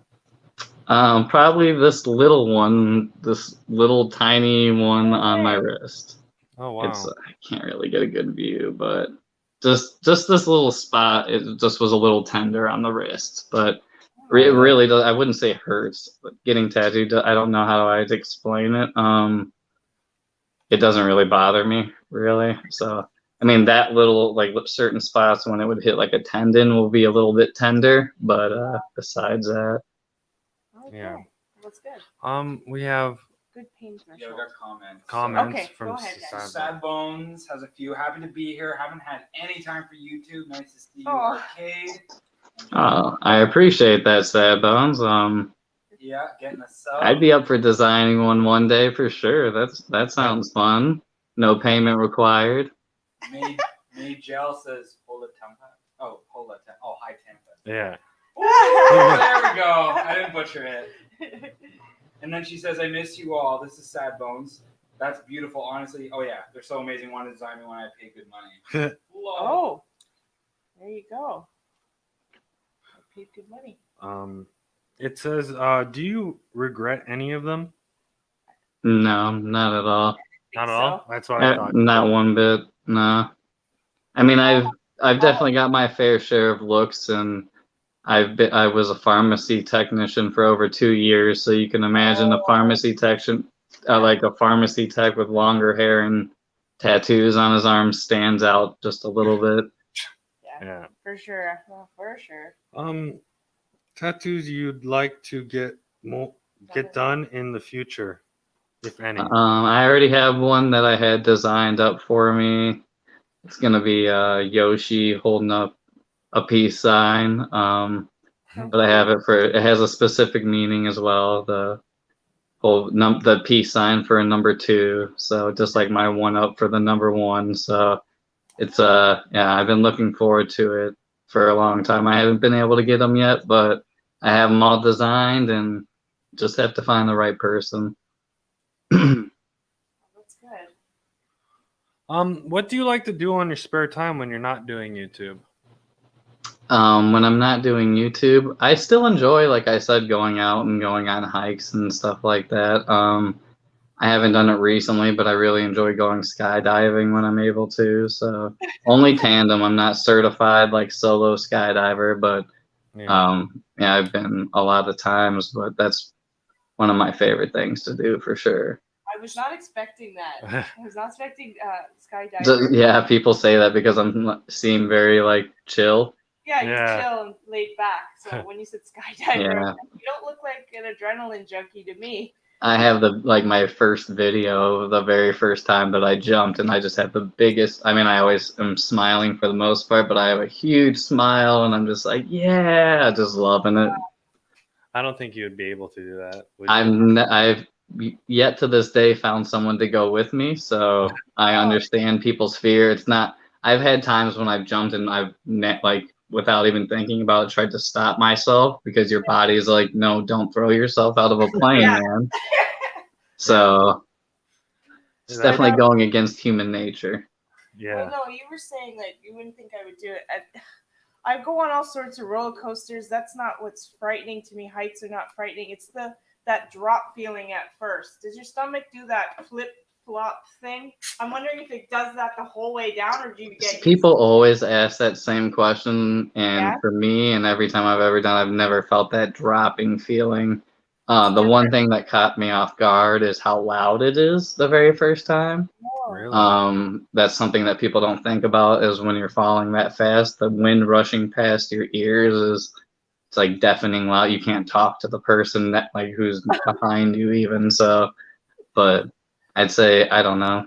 C: Probably this little one, this little tiny one on my
B: Okay.
C: wrist.
A: Oh wow.
C: It's I can't really get a good view, but just this little spot, it just was a little tender on the wrist, but it really does. I wouldn't say it hurts, but getting tattooed, I don't know how I'd explain it. It doesn't really bother me really. So I mean, that little like certain spots when it would hit like a tendon will be a little bit tender, but besides that,
B: Okay.
A: Yeah.
B: That's good.
A: We have
B: Good pain
D: Yeah, we
B: threshold.
D: got comments.
A: comments
B: Okay,
A: from
B: go ahead, guys.
A: Sad
D: Sad Bones has a few. Happy to be here. Haven't had any time for YouTube. Nice to see you,
B: Oh.
D: Arcade.
C: I appreciate that, Sad Bones.
D: Yeah, getting a sub.
C: I'd be up for designing one day for sure. That sounds fun. No payment required.
D: Made Gel says Hola Tampa. Oh, Hola Tampa. Oh, hi Tampa.
A: Yeah.
D: Oh, there we go. I didn't butcher it. And then she says, I miss you all. This is Sad Bones. That's beautiful, honestly. Oh, yeah. They're so amazing. Want to design me when I pay good money. Love.
B: Oh, there you go. I paid good money.
A: It says, do you regret any of them?
C: No, not at all.
A: Not at
B: so.
A: all. That's what I thought.
C: Not one bit. No. I mean, I've definitely got my fair share of looks, and I was a pharmacy technician for over 2 years, so you can imagine a pharmacy technician, like a pharmacy tech with longer hair and tattoos on his arms stands out just a little bit.
A: Yeah.
B: For sure. Well, for sure.
A: Tattoos you'd like to get done in the future, if any.
C: I already have one that I had designed up for me. It's gonna be Yoshi holding up a peace sign. But I have it for, it has a specific meaning as well. The whole the peace sign for a number 2. So just like my 1-up for the number 1. So it's yeah, I've been looking forward to it for a long time. I haven't been able to get them yet, but I have them all designed and just have to find the right person.
B: That's good.
A: What do you like to do on your spare time when you're not doing YouTube?
C: When I'm not doing YouTube, I still enjoy, like I said, going out and going on hikes and stuff like that. I haven't done it recently, but I really enjoy going skydiving when I'm able to. So only tandem. I'm not certified like solo skydiver, but yeah, I've been a lot of times, but that's one of my favorite things to do for sure.
B: I was not expecting that. I was not expecting skydiving.
C: Yeah, people say that because I'm seem very like chill.
B: Yeah, you're chill and laid back. So when you said skydiver, you don't look like an adrenaline junkie to me.
C: I have my first video, the very first time that I jumped, and I just had the biggest. I mean, I always am smiling for the most part, but I have a huge smile, and I'm just like, yeah, just loving it.
A: I don't think you would be able to do that.
C: I've yet to this day found someone to go with me, so I understand people's fear. It's not. I've had times when I've jumped and I've without even thinking about it, tried to stop myself because your body is like, no, don't throw yourself out of a plane, man. So it's definitely going against human nature.
A: Yeah.
B: I know you were saying that you wouldn't think I would do it. I go on all sorts of roller coasters. That's not what's frightening to me. Heights are not frightening. It's that drop feeling at first. Does your stomach do that flip flop thing? I'm wondering if it does that the whole way down, or do you get
C: people always ask that same question, and for me, and every time I've ever done, I've never felt that dropping feeling. The one thing that caught me off guard is how loud it is the very first time.
A: Really?
C: That's something that people don't think about, is when you're falling that fast, the wind rushing past your ears it's like deafening loud. You can't talk to the person that who's behind you even. So, but I'd say, I don't know.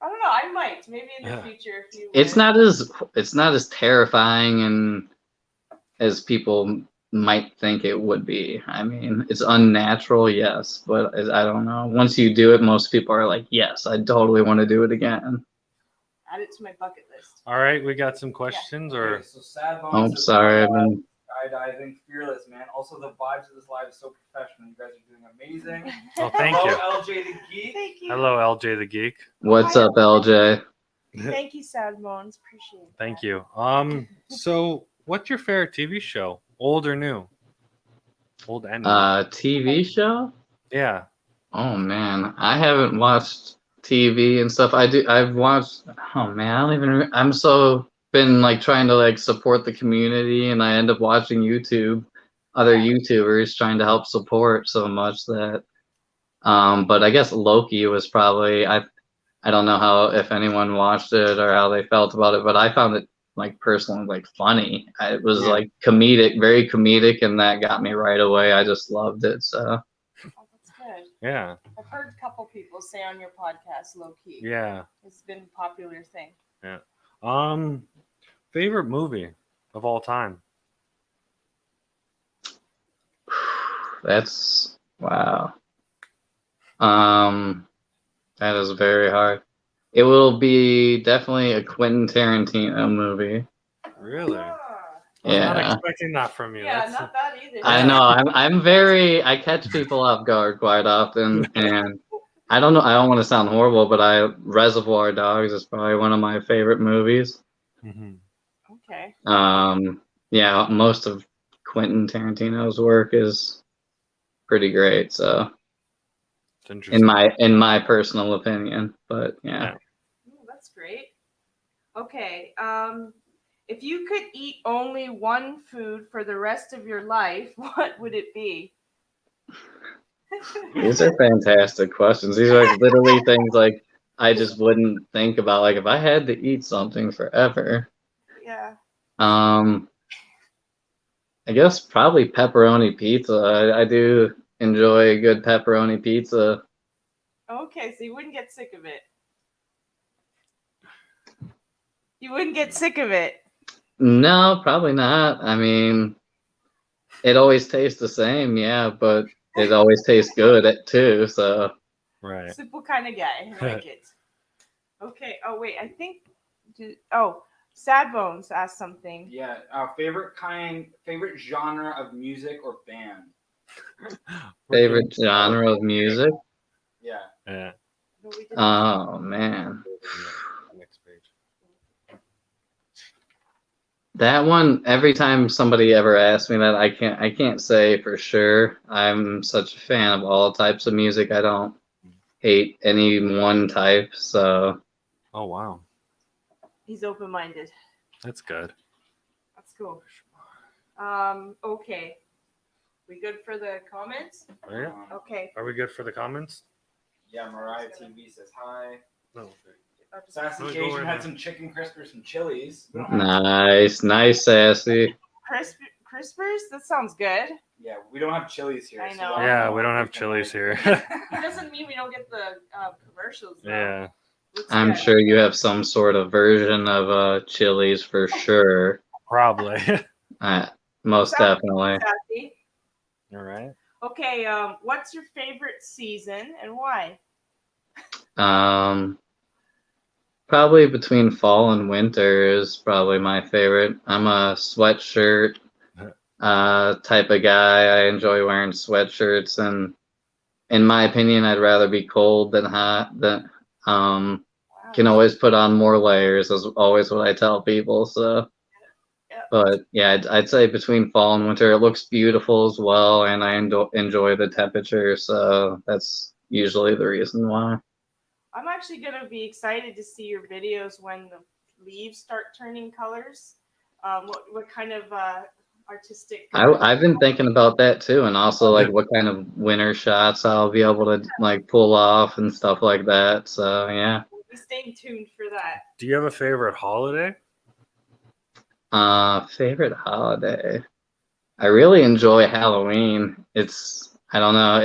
B: I don't know. I might maybe in the future if you.
C: It's not as terrifying and as people might think it would be. I mean, it's unnatural, yes, but I don't know. Once you do it, most people are like, yes, I totally want to do it again.
B: Add it to my bucket list.
A: All right, we got some questions, or
D: so Sad Bones.
C: Oh, sorry, I've been
D: skydiving, fearless, man. Also, the vibes of this live is so professional. You guys are doing amazing.
A: Oh, thank
D: Hello,
A: you.
D: LJ the Geek.
B: Thank you.
A: Hello, LJ the Geek.
C: What's up, LJ?
B: Thank you, Sad Bones. Appreciate it.
A: Thank you. So what's your favorite TV show? Old or new? Old and new.
C: TV show?
A: Yeah.
C: Oh man, I haven't watched TV and stuff. I've watched. Oh man, I don't even. I'm so been like trying to like support the community, and I end up watching other YouTubers trying to help support so much that. But I guess Loki was probably. I don't know how if anyone watched it or how they felt about it, but I found it like personally like funny. It was
A: Yeah.
C: like comedic, very comedic, and that got me right away. I just loved it. So.
B: Oh, that's good.
A: Yeah.
B: I've heard a couple people say on your podcast, low key.
A: Yeah.
B: It's been a popular thing.
A: Yeah. Favorite movie of all time?
C: That's wow. That is very hard. It will be definitely a Quentin Tarantino movie.
A: Really?
B: Ah.
A: I was not
C: Yeah.
A: expecting that from you.
B: Yeah,
A: That's
B: not that either.
C: I know. I'm very. I catch people off guard quite often, and I don't know. I don't want to sound horrible, but Reservoir Dogs is probably one of my favorite movies.
A: Mhm.
B: Okay.
C: Yeah, most of Quentin Tarantino's work is pretty great. So,
A: It's interesting.
C: in my personal opinion, but yeah.
B: Ooh, that's great. Okay. If you could eat only one food for the rest of your life, what would it be?
C: These are fantastic questions. These are like literally things like I just wouldn't think about. Like if I had to eat something forever,
B: Yeah.
C: I guess probably pepperoni pizza. I do enjoy a good pepperoni pizza.
B: Okay, so you wouldn't get sick of it. You wouldn't get sick of it.
C: No, probably not. I mean, it always tastes the same, yeah, but it always tastes good too. So
A: Right.
B: Simple kind of guy. I like it. Okay. Oh wait, I think. Sad Bones asked something.
D: Yeah. Favorite genre of music or band?
C: favorite genre of music?
D: Yeah.
A: Yeah.
B: No, we didn't.
C: Oh man.
A: Next page.
C: That one, every time somebody ever asks me that, I can't say for sure. I'm such a fan of all types of music. I don't hate any one type. So
A: Oh wow.
B: He's open-minded.
A: That's good.
B: That's cool. Okay. We good for the comments?
A: Oh, yeah.
B: Okay.
A: Are we good for the comments?
D: Yeah. Mariah TV says hi.
A: No.
D: Sassy
A: Oh, go
D: Cajun
A: right
D: had
A: now.
D: some chicken crispers, some chilies. We don't have-
C: nice, Sassy.
B: Crispers? That sounds good.
D: Yeah, we don't have chilies here.
B: I
D: so
B: know.
D: I don't
A: Yeah,
D: know
A: we don't
D: if
A: have
D: we can,
A: chilies
D: like-
A: here.
B: It doesn't mean we don't get the commercials, though.
A: Yeah.
B: Looks
C: I'm
B: good.
C: sure you have some sort of version of chilies for sure.
A: Probably.
C: Most
B: Sounds
C: definitely.
B: Sassy.
A: All right.
B: Okay, what's your favorite season and why?
C: Probably between fall and winter is probably my favorite. I'm a sweatshirt type of guy. I enjoy wearing sweatshirts, and in my opinion, I'd rather be cold than hot.
B: Wow.
C: Can always put on more layers. Is always what I tell people. So,
B: Yeah.
C: but yeah, I'd say between fall and winter, it looks beautiful as well, and I enjoy the temperature. So that's usually the reason why.
B: I'm actually gonna be excited to see your videos when the leaves start turning colors. What kind of artistic?
C: I've been thinking about that too, and also like what kind of winter shots I'll be able to like pull off and stuff like that. So yeah.
B: We'll be staying tuned for that.
A: Do you have a favorite holiday?
C: Favorite holiday. I really enjoy Halloween. I don't know,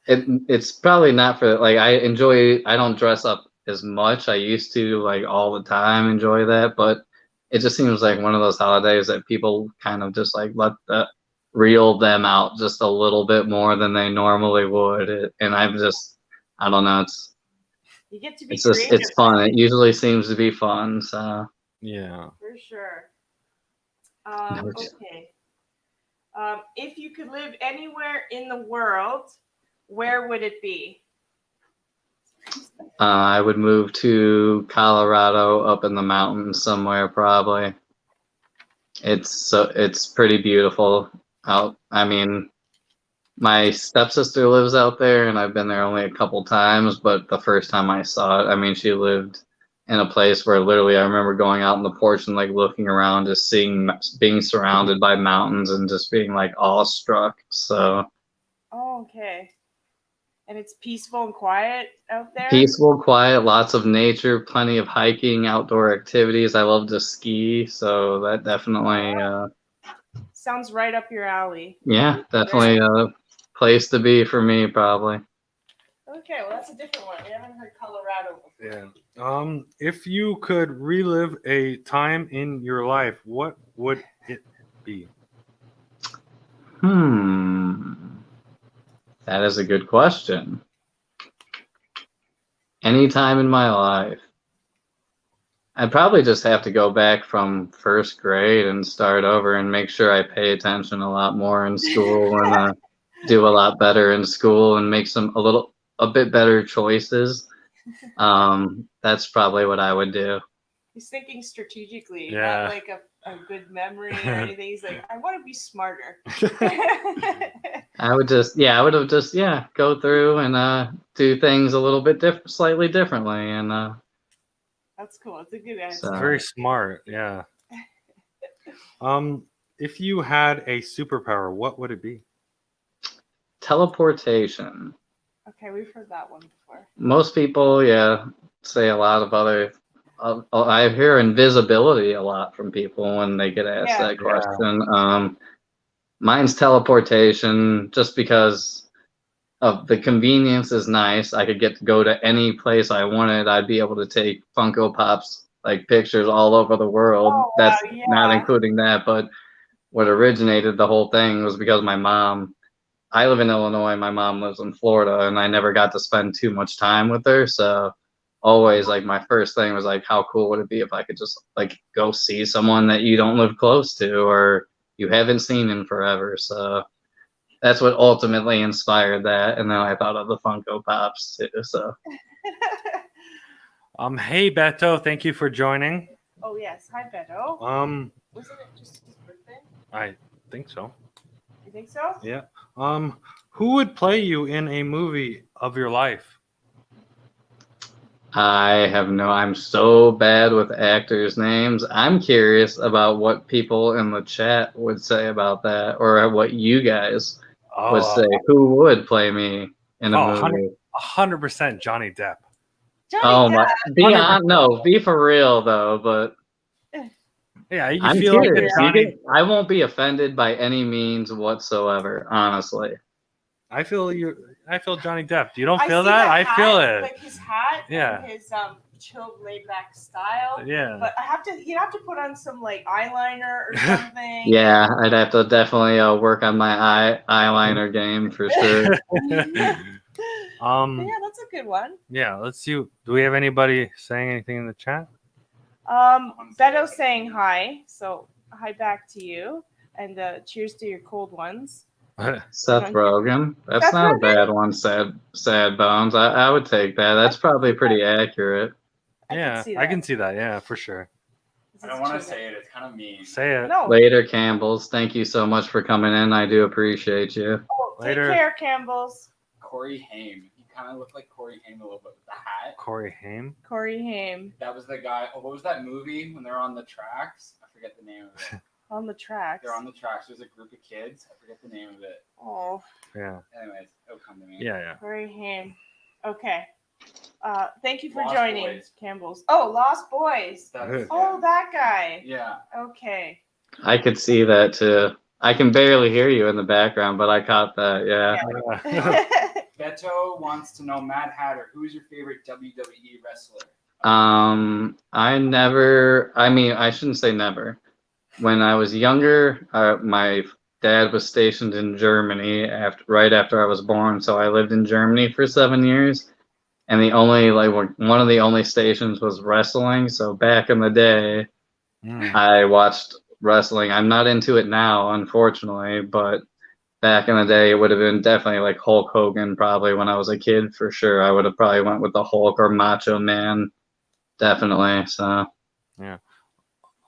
C: it's probably not for like I don't dress up as much. I used to like all the time enjoy that, but it just seems like one of those holidays that people kind of just like reel them out just a little bit more than they normally would. And I don't know,
B: You get to be
C: it's just
B: creative.
C: it's fun. It usually seems to be fun. So
A: Yeah.
B: For sure.
C: No, it's-
B: Okay. If you could live anywhere in the world, where would it be?
C: I would move to Colorado, up in the mountains somewhere, probably. It's pretty beautiful out. I mean, my stepsister lives out there, and I've been there only a couple times. But the first time I saw it, I mean, she lived in a place where literally I remember going out on the porch and like looking around, just seeing, being surrounded by mountains and just being like awestruck. So
B: Oh, okay. And it's peaceful and quiet out there?
C: peaceful, quiet, lots of nature, plenty of hiking, outdoor activities. I love to ski, so that definitely,
B: Sounds right up your alley.
C: yeah, definitely a place to be for me, probably.
B: Okay, well, that's a different one. We haven't heard Colorado before.
A: Yeah. If you could relive a time in your life, what would it be?
C: That is a good question. Any time in my life. I'd probably just have to go back from first grade and start over and make sure I pay attention a lot more in school and do a lot better in school and make a bit better choices. That's probably what I would do.
B: He's thinking strategically,
A: Yeah.
B: not like a good memory or anything. He's like, I want to be smarter.
C: I would have just go through and do things a little bit slightly differently, and
B: That's cool. It's a good answer.
C: So-
A: Very smart. Yeah. If you had a superpower, what would it be?
C: teleportation.
B: Okay, we've heard that one before.
C: Most people, say a lot of other. I hear invisibility a lot from people when they get asked
B: Yeah.
C: that question. Mine's teleportation, just because of the convenience is nice. I could get to go to any place I wanted. I'd be able to take Funko Pops like pictures all over the world.
B: Oh, wow,
C: That's
B: yeah.
C: not including that, but what originated the whole thing was because my mom. I live in Illinois. My mom lives in Florida, and I never got to spend too much time with her. So always like my first thing was like, how cool would it be if I could just like go see someone that you don't live close to or you haven't seen in forever. So that's what ultimately inspired that. And then I thought of the Funko Pops too. So
A: Hey Beto, thank you for joining.
B: Oh, yes. Hi, Beto. Wasn't it just his birthday?
A: I think so.
B: You think so?
A: Yeah. Who would play you in a movie of your life?
C: I'm so bad with actors' names. I'm curious about what people in the chat would say about that, or what you guys would say. Who would play me in a movie?
A: 100% Johnny Depp.
B: Johnny Depp.
C: Be for real though, but
A: Yeah, you
C: I'm
A: feel
C: curious.
A: like Johnny.
C: I won't be offended by any means whatsoever, honestly.
A: I feel Johnny Depp. You don't
B: I
A: feel
B: see
A: that?
B: hat,
A: I feel it.
B: Like his hat
A: Yeah.
B: and his chilled, laid back style.
A: Yeah.
B: But you'd have to put on some like eyeliner or something.
C: Yeah, I'd have to definitely work on my eyeliner game for sure.
B: But yeah, that's a good one.
A: Yeah, let's see. Do we have anybody saying anything in the chat?
B: Beto's saying hi, so hi back to you, and cheers to your cold ones.
C: Seth Rogen. That's
B: Seth
C: not
B: Rogen?
C: a bad one, sad bones. I would take that. That's probably pretty accurate.
A: I can see that. Yeah, for sure.
D: I don't want to say it. It's kind of mean.
A: Say it.
B: No.
C: Later, Campbells. Thank you so much for coming in. I do appreciate you.
B: Oh,
A: Later.
B: Take care, Campbell's.
D: Corey Haim. He kind of looked like Corey Haim a little bit with the hat.
A: Corey Haim.
B: Corey Haim.
D: That was the guy. Oh, what was that movie when they're on the tracks? I forget the name of it.
B: On the tracks.
D: They're on the tracks. There's a group of kids. I forget the name of it.
B: Oh.
A: Yeah.
D: Anyways, it'll come to me.
A: Yeah.
B: Corey Haim. Okay. Thank you for
D: Lost
B: joining,
D: Boys.
B: Campbell's. Oh, Lost Boys.
D: That's,
B: Oh, that guy.
D: yeah.
B: Okay.
C: I could see that too. I can barely hear you in the background, but I caught that. Yeah.
D: Beto wants to know, Mad Hatter, who's your favorite WWE wrestler?
C: I shouldn't say never. When I was younger, my dad was stationed in Germany right after I was born, so I lived in Germany for 7 years. And one of the only stations was wrestling. So back in the day, I watched wrestling. I'm not into it now, unfortunately, but back in the day, it would have been definitely like Hulk Hogan. Probably when I was a kid, for sure, I would have probably went with the Hulk or Macho Man. Definitely. So
A: Yeah.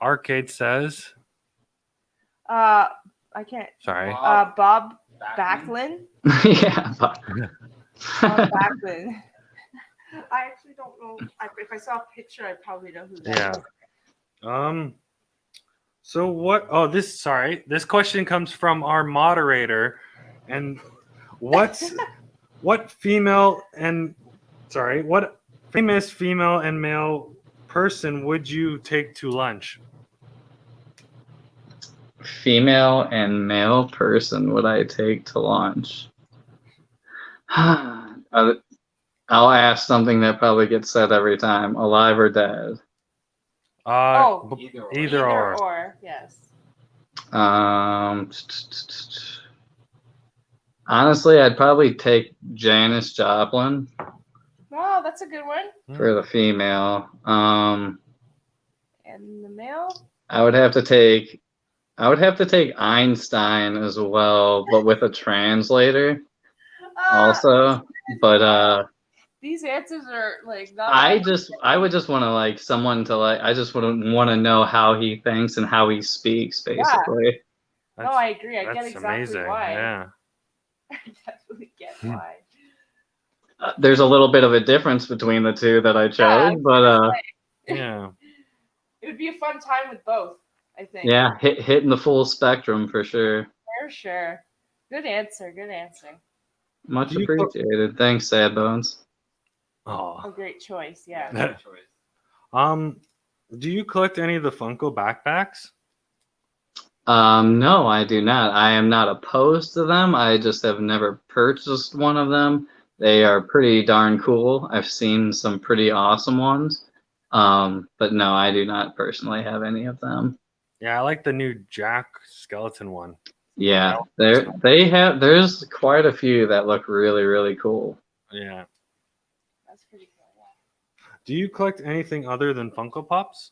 A: Arcade says.
B: I can't.
A: Sorry.
B: Bob
D: Backlund?
B: Backlund.
C: yeah.
B: Bob Backlund. I actually don't know. If I saw a picture, I'd probably know who that
A: Yeah.
B: is.
A: So what? Oh, this question comes from our moderator, and what famous female and male person would you take to lunch?
C: Female and male person would I take to lunch? I'll ask something that probably gets said every time: alive or dead?
A: Either or.
B: Yes.
C: Honestly, I'd probably take Janis Joplin
B: Wow, that's a good one.
C: for the female.
B: And the male?
C: I would have to take Einstein as well, but with a translator also. But
B: these answers are like not.
C: I would just want to like someone to like. I just would want to know how he thinks and how he speaks, basically.
B: No, I agree. I get
A: That's
B: exactly
A: amazing.
B: why.
A: Yeah.
B: I definitely get why.
C: There's a little bit of a difference between the two that I chose, but
A: Yeah.
B: It would be a fun time with both, I think.
C: yeah, hitting the full spectrum for sure.
B: For sure. Good answer. Good answer.
C: Much
A: Do you-
C: appreciated. Thanks, Sad Bones.
B: A
A: Oh.
B: great choice. Yeah.
D: Good choice.
A: Do you collect any of the Funko backpacks?
C: No, I do not. I am not opposed to them. I just have never purchased one of them. They are pretty darn cool. I've seen some pretty awesome ones. But no, I do not personally have any of them.
A: Yeah, I like the new Jack skeleton one.
C: Yeah, there's quite a few that look really, really cool.
A: Yeah.
B: That's pretty cool. Yeah.
A: Do you collect anything other than Funko Pops?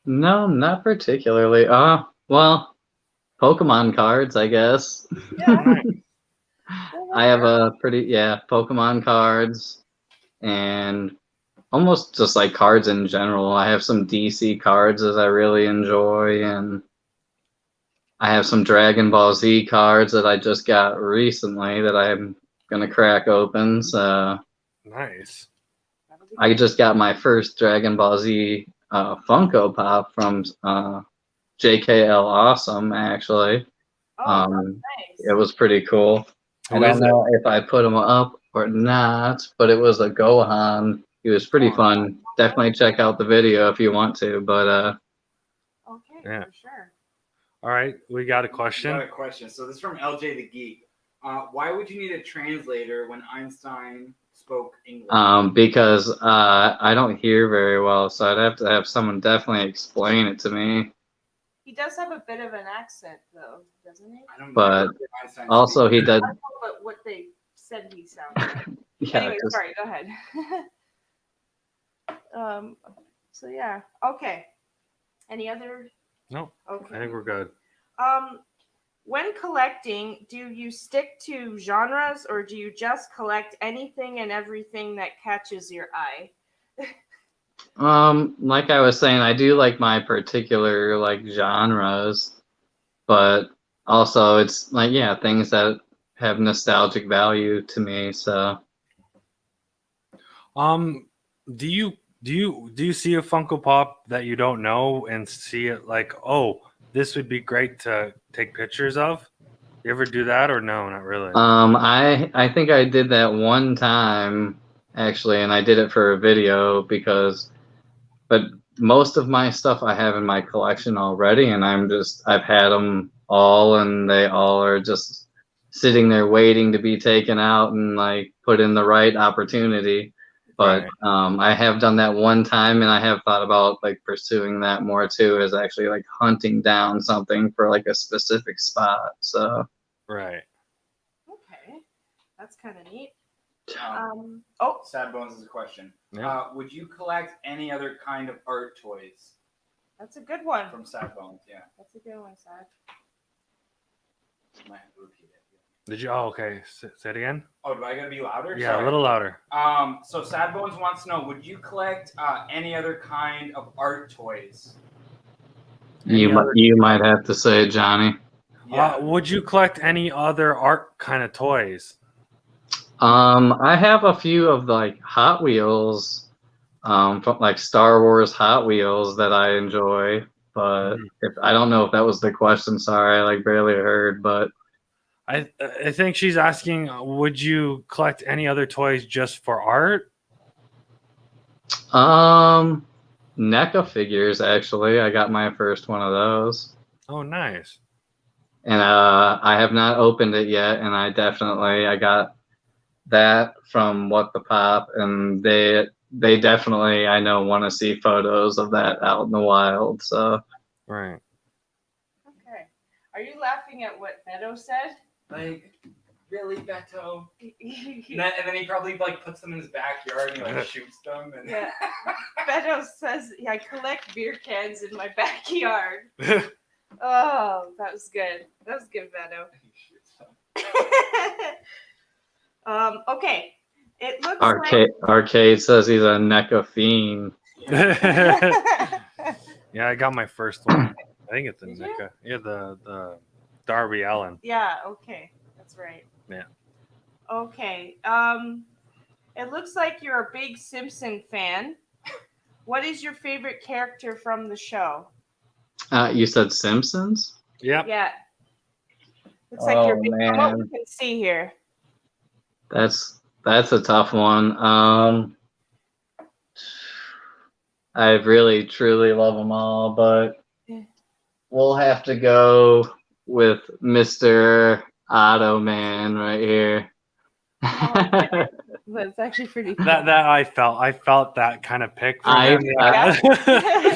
C: No, not particularly. Well, Pokemon cards, I guess.
B: Yeah.
A: Nice.
C: I have Pokemon cards and almost just like cards in general. I have some DC cards that I really enjoy, and I have some Dragon Ball Z cards that I just got recently that I'm gonna crack open. So
A: Nice.
C: I just got my first Dragon Ball Z Funko Pop from JKL Awesome, actually.
B: Oh, nice.
C: It was pretty cool. I
A: Who is
C: don't know if I put him up or not, but it was a Gohan. He was pretty fun. Definitely check out the video if you want to. But
B: Okay,
A: Yeah.
B: for sure.
A: All right, we got a
D: I
A: question.
D: got a question. So this is from LJ the Geek. Why would you need a translator when Einstein spoke English?
C: because I don't hear very well, so I'd have to have someone definitely explain it to me.
B: He does have a bit of an accent, though, doesn't he?
D: I don't
C: But
D: know if Einstein
C: also
D: speaks.
C: he did.
B: I don't know what they said he sounded like.
C: Yeah,
B: Anyway,
C: 'cause-
B: sorry, go ahead. So yeah, okay. Any other?
A: No,
B: Okay.
A: I think we're good.
B: When collecting, do you stick to genres or do you just collect anything and everything that catches your eye?
C: Like I was saying, I do like my particular like genres, but also it's like things that have nostalgic value to me. So
A: Do you see a Funko Pop that you don't know and see it like, oh, this would be great to take pictures of? You ever do that or no? Not really.
C: I think I did that one time actually, and I did it for a video but most of my stuff I have in my collection already, and I've had them all, and they all are just sitting there waiting to be taken out and like put in the right opportunity. But
A: Right.
C: I have done that one time, and I have thought about like pursuing that more too, as actually like hunting down something for like a specific spot. So
A: Right.
B: Okay, that's kind of neat.
D: Sad Bones is a question.
A: Yeah.
D: Would you collect any other kind of art toys
B: That's a good one.
D: from Sad Bones? Yeah.
B: That's a good one, Sad.
D: Might have to repeat it.
A: Did you? Oh, okay. Say it again.
D: Oh, do I gotta be louder?
A: Yeah,
D: Sorry.
A: a little louder.
D: So Sad Bones wants to know: would you collect any other kind of art toys?
C: You might have to say, Johnny.
D: Yeah.
A: Would you collect any other art kind of toys?
C: I have a few of like Hot Wheels, from like Star Wars Hot Wheels that I enjoy. But if I don't know if that was the question, sorry, I like barely heard. But
A: I think she's asking, would you collect any other toys just for art?
C: NECA figures actually, I got my first one of those,
A: Oh, nice.
C: and I have not opened it yet, and I got that from What the Pop, and they definitely I know want to see photos of that out in the wild. So
A: Right.
B: Okay. Are you laughing at what Beto said?
D: Like, really, Beto? And then he probably like puts them in his backyard and he like shoots them. And
B: Yeah. Beto says, yeah, I collect beer cans in my backyard. Oh, that was good. That was good, Beto. Okay. It looks
C: Arcade says he's a NECA fiend.
A: Yeah, I got my first one. I think it's a
B: Did you?
A: NECA. Yeah, the Darby Allen.
B: Yeah, okay. That's right.
A: Yeah.
B: Okay. It looks like you're a big Simpson fan. What is your favorite character from the show?
C: You said Simpsons?
A: Yep.
B: Yeah. Looks like you're
C: Oh,
B: big from what we
C: man.
B: can see here.
C: That's a tough one. I really truly love them all, but we'll have to go with Mr. Otto Man right here.
B: But it's actually pretty cool.
A: That I felt that kind of pick from him.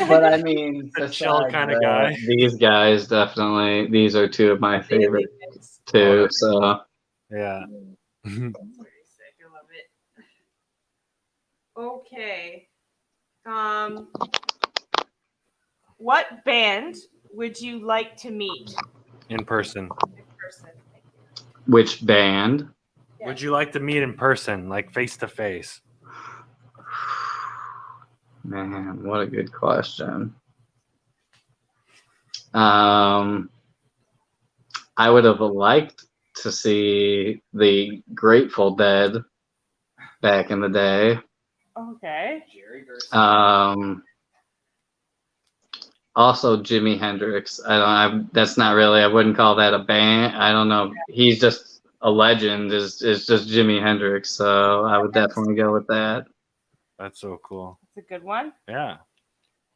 C: But I mean,
A: a chill kind of guy.
C: These guys definitely. These are two of my favorites too. So
A: Yeah.
B: That's very sick. I love it. Okay. What band would you like to meet
A: In person.
B: in person? Thank you.
C: which band?
B: Yeah.
A: Would you like to meet in person, like face to face?
C: Man, what a good question. I would have liked to see the Grateful Dead back in the day.
B: Okay.
D: Jerry Garcia.
C: Also Jimi Hendrix. That's not really. I wouldn't call that a band. I don't know. He's just a legend. Is just Jimi Hendrix. So I would definitely go with that.
A: That's so cool.
B: That's a good one.
A: Yeah.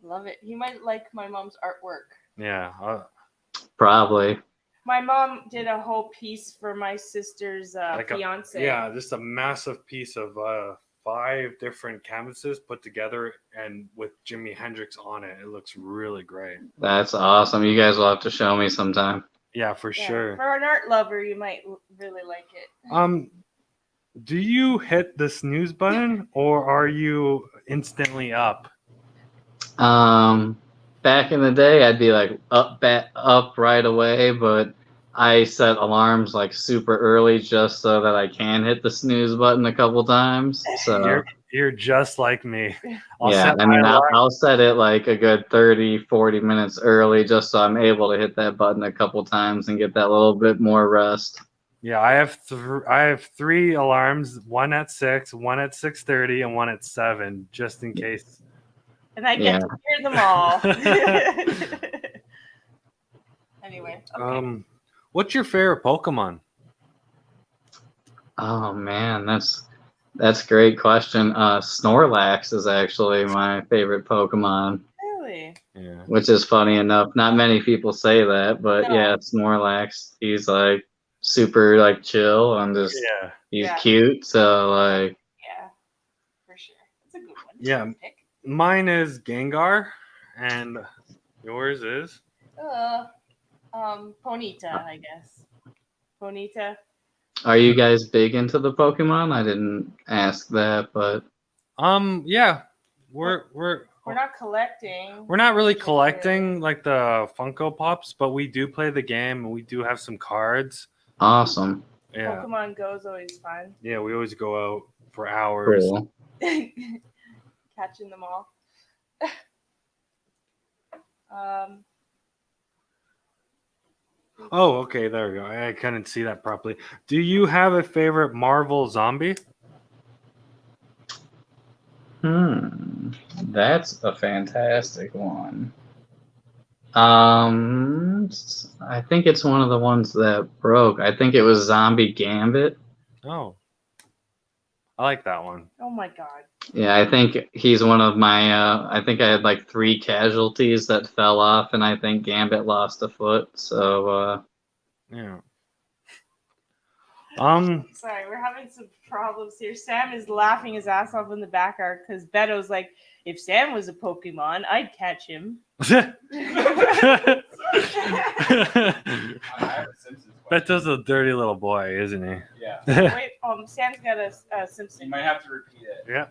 B: Love it. You might like my mom's artwork.
A: Yeah.
C: Probably.
B: My mom did a whole piece for my sister's
A: Like
B: fiance.
A: Yeah, just a massive piece of 5 different canvases put together and with Jimi Hendrix on it. It looks really great.
C: That's awesome. You guys will have to show me sometime.
A: Yeah, for sure.
B: For an art lover, you might really like it.
A: Do you hit the snooze button or are you instantly up?
C: Back in the day, I'd be like up right away, but I set alarms like super early just so that I can hit the snooze button a couple times. So
A: You're just like me.
C: I'll set it like a good 30, 40 minutes early just so I'm able to hit that button a couple times and get that little bit more rest.
A: Yeah, I have 3 alarms, one at 6, one at 6:30, and one at 7, just in case.
B: And I get to hear them all. Anyway. Okay.
A: What's your favorite Pokemon?
C: Oh man, that's a great question. Snorlax is actually my favorite Pokemon.
B: Really?
A: Yeah.
C: Which is funny enough. Not many people say that, but
B: No.
C: yeah, Snorlax. He's like super like chill and just he's cute. So like
B: yeah, for sure. That's a good one.
A: Yeah.
B: Pick.
A: Mine is Gengar, and yours is?
B: Ponyta, I guess. Ponyta.
C: are you guys big into the Pokemon? I didn't ask that, but
A: Yeah. We're
B: We're not collecting.
A: We're not really collecting like the Funko Pops, but we do play the game and we do have some cards.
C: Awesome.
A: Yeah.
B: Pokemon Go is always fun.
A: Yeah, we always go out for hours.
C: Cool.
B: Catching them all.
A: Oh, okay, there we go. I couldn't see that properly. Do you have a favorite Marvel zombie?
C: That's a fantastic one. I think it's one of the ones that broke. I think it was Zombie Gambit.
A: Oh. I like that one.
B: Oh my god.
C: Yeah, I think he's one of my. I think I had like 3 casualties that fell off, and I think Gambit lost a foot. So,
A: Yeah.
B: Sorry, we're having some problems here. Sam is laughing his ass off in the background because Beto's like, if Sam was a Pokemon, I'd catch him.
D: I have a Simpsons question.
A: Beto's a dirty little boy, isn't he?
D: Yeah.
B: Wait, Sam's got a
D: You
B: Simpson.
D: might have to repeat it.
A: Yeah.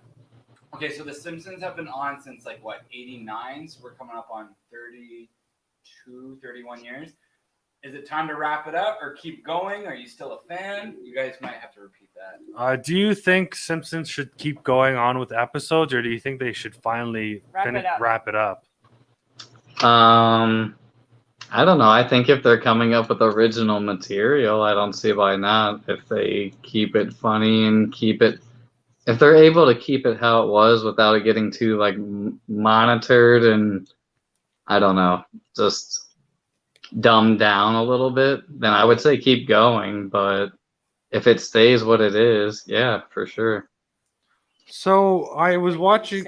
D: Okay, so the Simpsons have been on since like what, 89? So we're coming up on 32, 31 years. Is it time to wrap it up or keep going? Are you still a fan? You guys might have to repeat that.
A: Do you think Simpsons should keep going on with episodes, or do you think they should finally wrap it up?
C: I don't know. I think if they're coming up with original material, I don't see why not. If they keep it funny and keep it, if they're able to keep it how it was without it getting too like monitored and I don't know, just dumbed down a little bit, then I would say keep going. But if it stays what it is, yeah, for sure.
A: So I was watching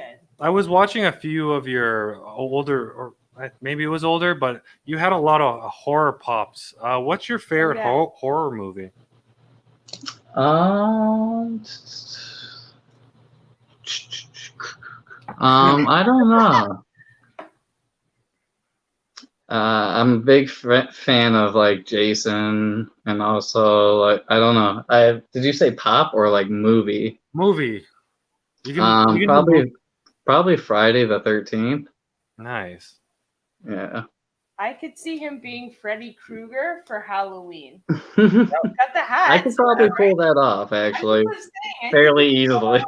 A: a few of your older, or maybe it was older, but you had a lot of horror pops. What's your favorite horror movie?
C: I don't know. I'm a big fan of like Jason, and also like I don't know. Did you say pop or like movie?
A: Movie. You can
C: Probably Friday the 13th.
A: Nice.
C: Yeah.
B: I could see him being Freddy Krueger for Halloween.
C: I
B: Got the hat.
C: could probably pull that off actually, fairly easily.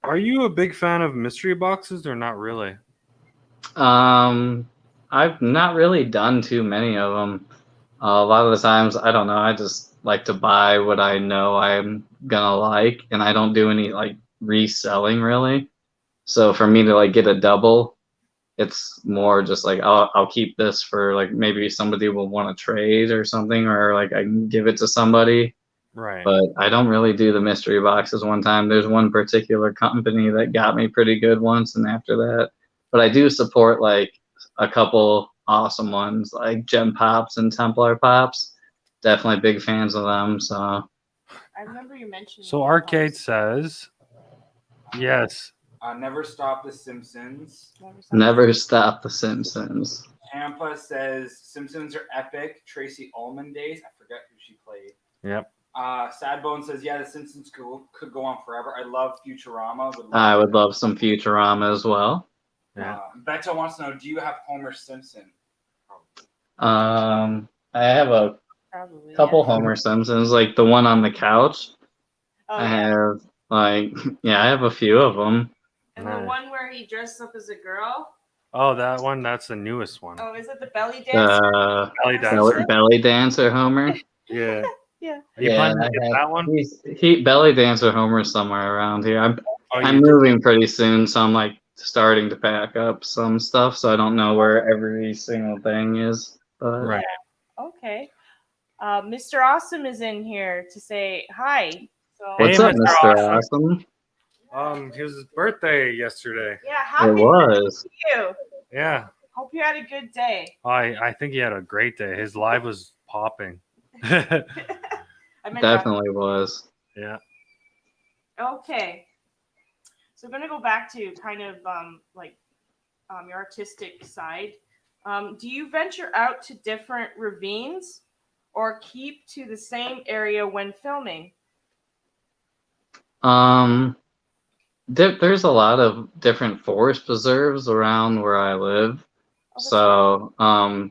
A: Are you a big fan of mystery boxes or not really?
C: I've not really done too many of them. A lot of the times, I don't know. I just like to buy what I know I'm gonna like, and I don't do any like reselling really. So for me to like get a double, it's more just like I'll keep this for like maybe somebody will want to trade or something, or like I can give it to somebody.
A: Right.
C: But I don't really do the mystery boxes one time. There's one particular company that got me pretty good once, and after that, but I do support like a couple awesome ones like Gem Pops and Templar Pops. Definitely big fans of them. So
B: I remember you mentioned.
A: So Arcade says, yes.
D: Never Stop the Simpsons.
C: Never Stop the Simpsons.
D: Tampa says Simpsons are epic. Tracy Ullman days. I forget who she played.
A: Yep.
D: Sad Bone says, yeah, the Simpsons could go on forever. I love Futurama.
C: I would love some Futurama as well.
A: Yeah.
D: Beto wants to know, do you have Homer Simpson?
C: I have a couple Homer Simpsons, like the one on the couch. I have I have a few of them.
B: And the one where he dressed up as a girl.
A: Oh, that one. That's the newest one.
B: Oh, is it the belly dancer?
A: Belly dancer.
C: Belly dancer Homer.
A: Yeah.
B: Yeah.
A: Are you planning to get that one?
C: He belly dancer Homer somewhere around here. I'm moving pretty soon, so I'm like starting to pack up some stuff, so I don't know where every single thing is. But
A: right.
B: Okay. Mr. Awesome is in here to say hi. So,
C: what's up, Mr. Awesome?
A: It was his birthday yesterday.
B: Yeah, happy
C: birthday
B: to you.
A: Yeah.
B: Hope you had a good day.
A: I think he had a great day. His live was popping.
C: Definitely was.
A: Yeah.
B: Okay. So I'm gonna go back to kind of your artistic side. Do you venture out to different ravines or keep to the same area when filming?
C: There's a lot of different forest preserves around where I live.
B: Oh, that's
C: So,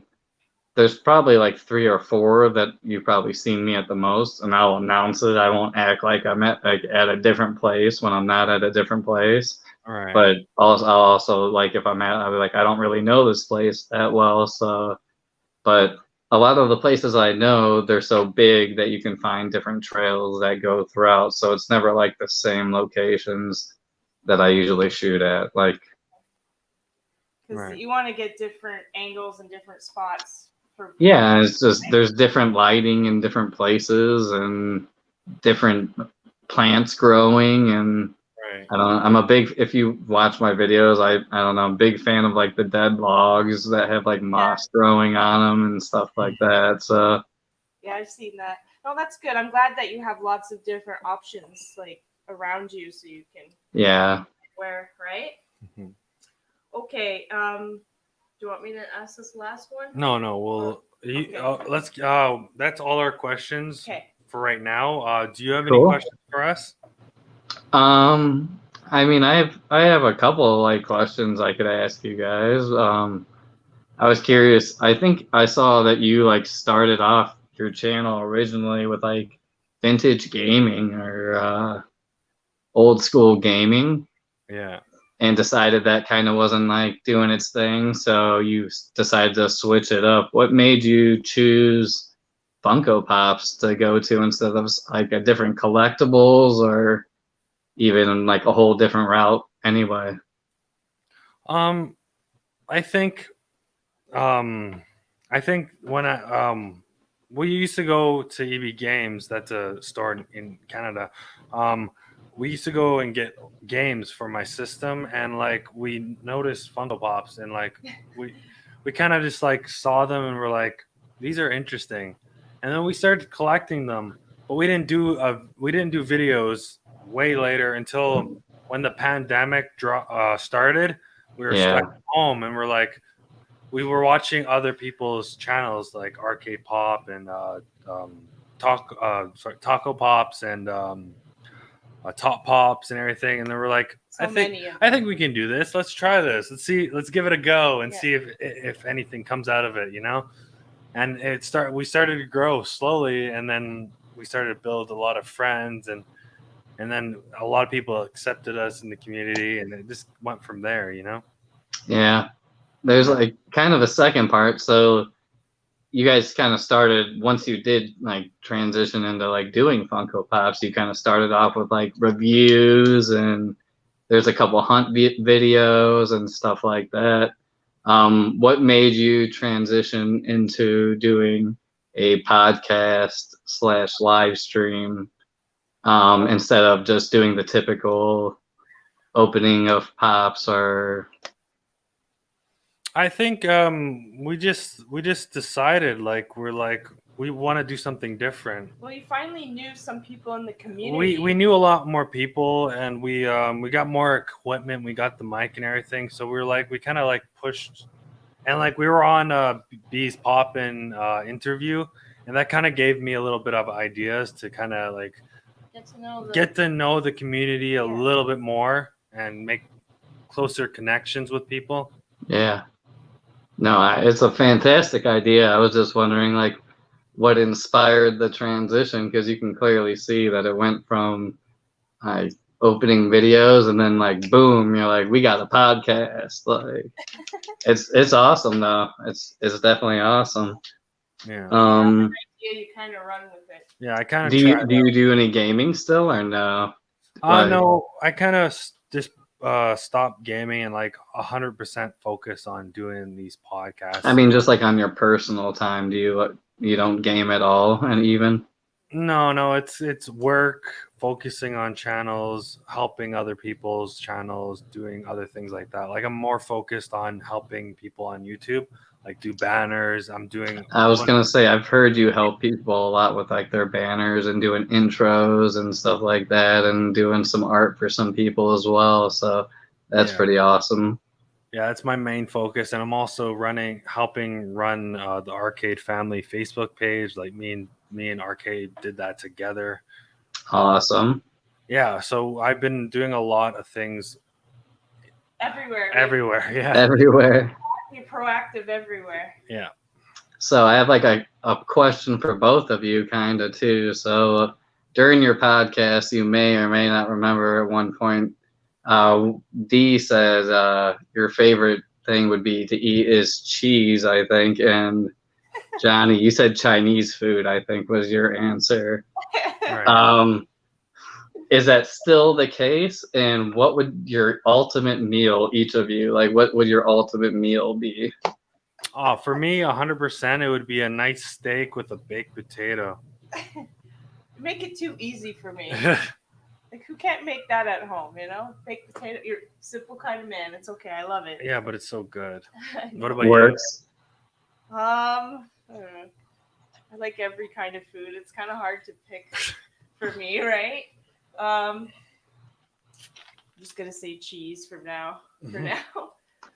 C: there's probably like 3 or 4 that you've probably seen me at the most, and I'll announce it. I won't act like I'm at a different place when I'm not at a different place.
A: All right.
C: But I'll also like if I'm at, I'll be like, I don't really know this place that well, so. But a lot of the places I know, they're so big that you can find different trails that go throughout. So it's never like the same locations that I usually shoot at. Like,
B: because
A: Right.
B: you want to get different angles and different spots for.
C: yeah, it's just there's different lighting in different places and different plants growing and
A: Right.
C: I don't know. I'm a big if you watch my videos, I don't know, I'm a big fan of like the dead logs that have like moss growing on them and stuff like that. So
B: Yeah, I've seen that. Oh, that's good. I'm glad that you have lots of different options like around you, so you can
C: yeah.
B: wear, right?
A: Mhm.
B: Okay. Do you want me to ask this last one?
A: No. Well,
B: Okay.
A: let's. That's all our questions
B: Okay.
A: for right now. Do you have any
C: Cool.
A: questions for us?
C: I mean, I have a couple of like questions I could ask you guys. I was curious. I think I saw that you like started off your channel originally with like vintage gaming or old school gaming,
A: Yeah.
C: and decided that kind of wasn't like doing its thing, so you decided to switch it up. What made you choose Funko Pops to go to instead of like a different collectibles or even like a whole different route anyway?
A: Um, I think I think when we used to go to EB Games, that's a store in Canada. Um, we used to go and get games for my system, and like we noticed Funko Pops, and like we we kind of just like saw them and were like, these are interesting, and then we started collecting them. But we didn't do videos way later until when the pandemic started. We were stuck
C: Yeah,
A: at home, and we're like we were watching other people's channels like Arcade Pop and Taco Pops and Top Pops and everything, and they were like,
B: So many of
A: I think we can do this. Let's try this. Let's see. Let's give it a go and
B: Yeah.
A: see if anything comes out of it. You know. And we started to grow slowly, and then we started to build a lot of friends and then a lot of people accepted us in the community, and it just went from there. You know.
C: yeah. There's like kind of a second part. So you guys kind of started once you did like transition into like doing Funko Pops. You kind of started off with like reviews and there's a couple hunt videos and stuff like that. What made you transition into doing a podcast slash live stream instead of just doing the typical opening of pops or
A: I think we just decided like we want to do something different.
B: Well, you finally knew some people in the community.
A: We knew a lot more people, and we got more equipment. We got the mic and everything, so we were like we kind of like pushed, and like we were on Bee's Poppin' interview, and that kind of gave me a little bit of ideas to kind of like get to know the community a little bit more and make closer connections with people.
C: yeah. No, it's a fantastic idea. I was just wondering, like, what inspired the transition because you can clearly see that it went from like opening videos and then like boom, you're like, we got a podcast. Like, it's awesome though. It's definitely awesome.
A: Yeah,
B: Yeah, you kind of run with it.
A: yeah. I kind of
C: Do
A: tried.
C: you do any gaming still or no? Like,
A: No, I kind of just stopped gaming and like 100% focus on doing these podcasts.
C: I mean, just like on your personal time, do you don't game at all and even?
A: No, it's work, focusing on channels, helping other people's channels, doing other things like that. Like I'm more focused on helping people on YouTube, like do banners. I'm doing.
C: I was gonna say I've heard you help people a lot with like their banners and doing intros and stuff like that, and doing some art for some people as well. So that's
A: Yeah.
C: pretty awesome.
A: Yeah, that's my main focus, and I'm also helping run the Arcade Family Facebook page. Like me and Arcade did that together.
C: Awesome.
A: Yeah, so I've been doing a lot of things
B: Everywhere.
A: everywhere. Yeah.
C: Everywhere.
B: You're proactive everywhere.
A: Yeah.
C: So I have like a question for both of you, kind of too. So during your podcast, you may or may not remember at one point, D said your favorite thing would be to eat is cheese, I think, and Johnny, you said Chinese food, I think was your answer.
A: Right.
C: Is that still the case? And what would your ultimate meal, each of you, like what would your ultimate meal be?
A: Oh, for me, 100%, it would be a nice steak with a baked potato.
B: Make it too easy for me. Like, who can't make that at home, you know? Baked potato, you're a simple kind of man. It's okay. I love it.
A: Yeah, but it's so good.
B: I
A: What
B: know.
A: about you?
C: Works.
B: I don't know. I like every kind of food. It's kind of hard to pick for me, right? I'm just gonna say cheese from now. For now.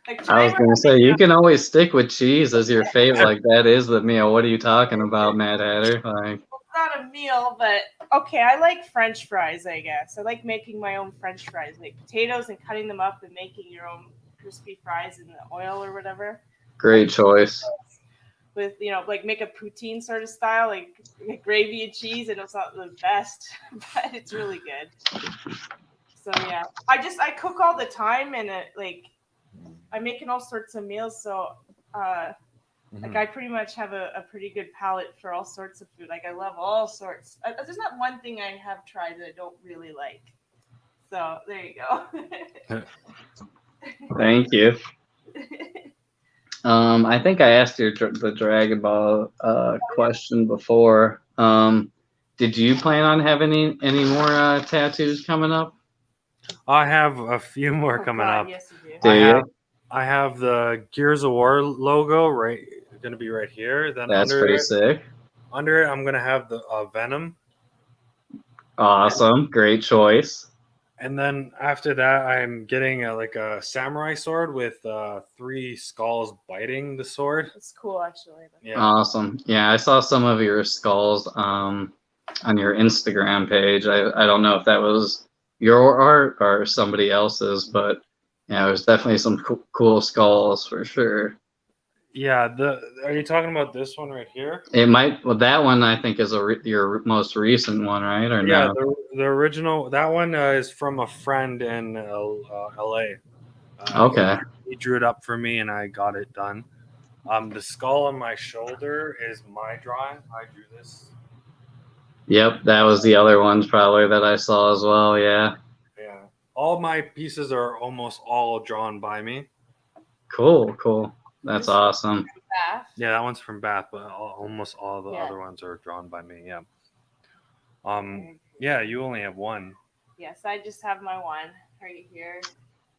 B: Like,
C: I was
B: tonight
C: gonna say you can always stick with cheese as your favorite. Like that is the meal. What are you talking about, Mad Hatter? Like
B: it's not a meal, but okay, I like French fries, I guess. I like making my own French fries, like potatoes and cutting them up and making your own crispy fries in the oil or whatever.
C: great choice.
B: With, you know, like make a poutine sort of style, like gravy and cheese, and it's not the best, but it's really good. So yeah, I cook all the time, and I'm making all sorts of meals, so like I pretty much have a pretty good palate for all sorts of food. Like I love all sorts. There's not one thing I have tried that I don't really like. So there you go.
C: Thank you. I think I asked you the Dragon Ball question before. Did you plan on having any more tattoos coming up?
A: I have a few more
B: Oh,
A: coming
B: God,
A: up.
B: yes, you do.
C: Do
A: I have the Gears of War logo going to be right here. Then
C: That's pretty sick.
A: under it, I'm going to have the Venom.
C: Awesome. Great choice.
A: And then after that, I'm getting like a samurai sword with 3 skulls biting the sword.
B: It's cool, actually.
A: Yeah.
C: Awesome. Yeah, I saw some of your skulls on your Instagram page. I don't know if that was your art or somebody else's, but yeah, there's definitely some cool skulls for sure.
A: Yeah. Are you talking about this one right here?
C: It might. Well, that one I think is your most recent one, right? Or
A: Yeah,
C: no?
A: the original. That one is from a friend in LA.
C: Okay.
A: He drew it up for me, and I got it done. The skull on my shoulder is my drawing. I drew this.
C: Yep, that was the other ones probably that I saw as well. Yeah.
A: Yeah. All my pieces are almost all drawn by me.
C: Cool. That's awesome.
A: Yeah, that one's from Bath, but almost all the
B: Yeah.
A: other ones are drawn by me. Yeah. Yeah, you only have one.
B: Yes, I just have my one right here.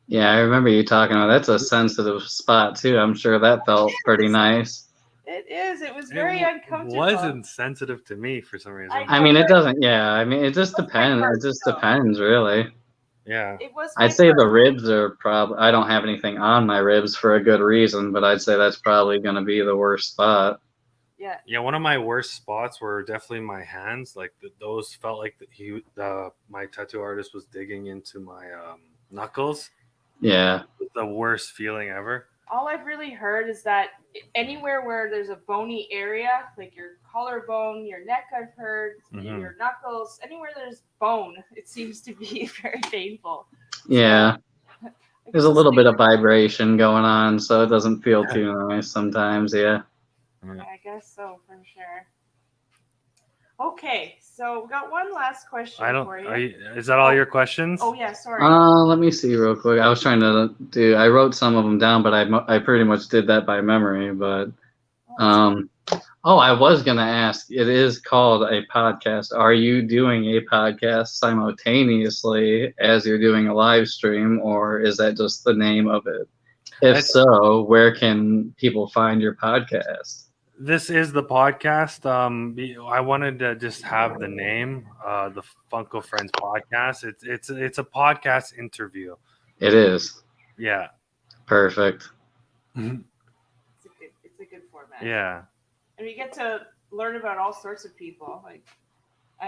C: Yeah, I remember you talking about that's a sensitive spot too. I'm sure that felt pretty nice.
B: It is. It was very uncomfortable.
A: It wasn't sensitive to me for some reason.
C: I mean, it doesn't. Yeah, I mean, it just depends. It just depends, really.
A: Yeah.
B: It was.
C: I'd say the ribs are probably. I don't have anything on my ribs for a good reason, but I'd say that's probably going to be the worst spot.
B: Yeah.
A: Yeah, one of my worst spots were definitely my hands. Like those felt like my tattoo artist was digging into my knuckles.
C: Yeah.
A: It was the worst feeling ever.
B: All I've really heard is that anywhere where there's a bony area, like your collarbone, your neck, I've heard, your knuckles, anywhere there's bone, it seems to be very painful.
C: Yeah.
B: So,
C: there's a little bit of vibration going on, so it doesn't feel too nice sometimes. Yeah.
B: I guess so, for sure. Okay, so we got one last question for you.
A: Is that all your questions?
B: Oh yeah, sorry.
C: Let me see real quick. I was trying to do. I wrote some of them down, but I pretty much did that by memory. But I was gonna ask. It is called a podcast. Are you doing a podcast simultaneously as you're doing a live stream, or is that just the name of it? If so, where can people find your podcast?
A: This is the podcast. I wanted to just have the name, the Funko Friends podcast. It's a podcast interview.
C: It is.
A: Yeah.
C: Perfect.
B: It's a good format.
A: Yeah.
B: And we get to learn about all sorts of people. Like,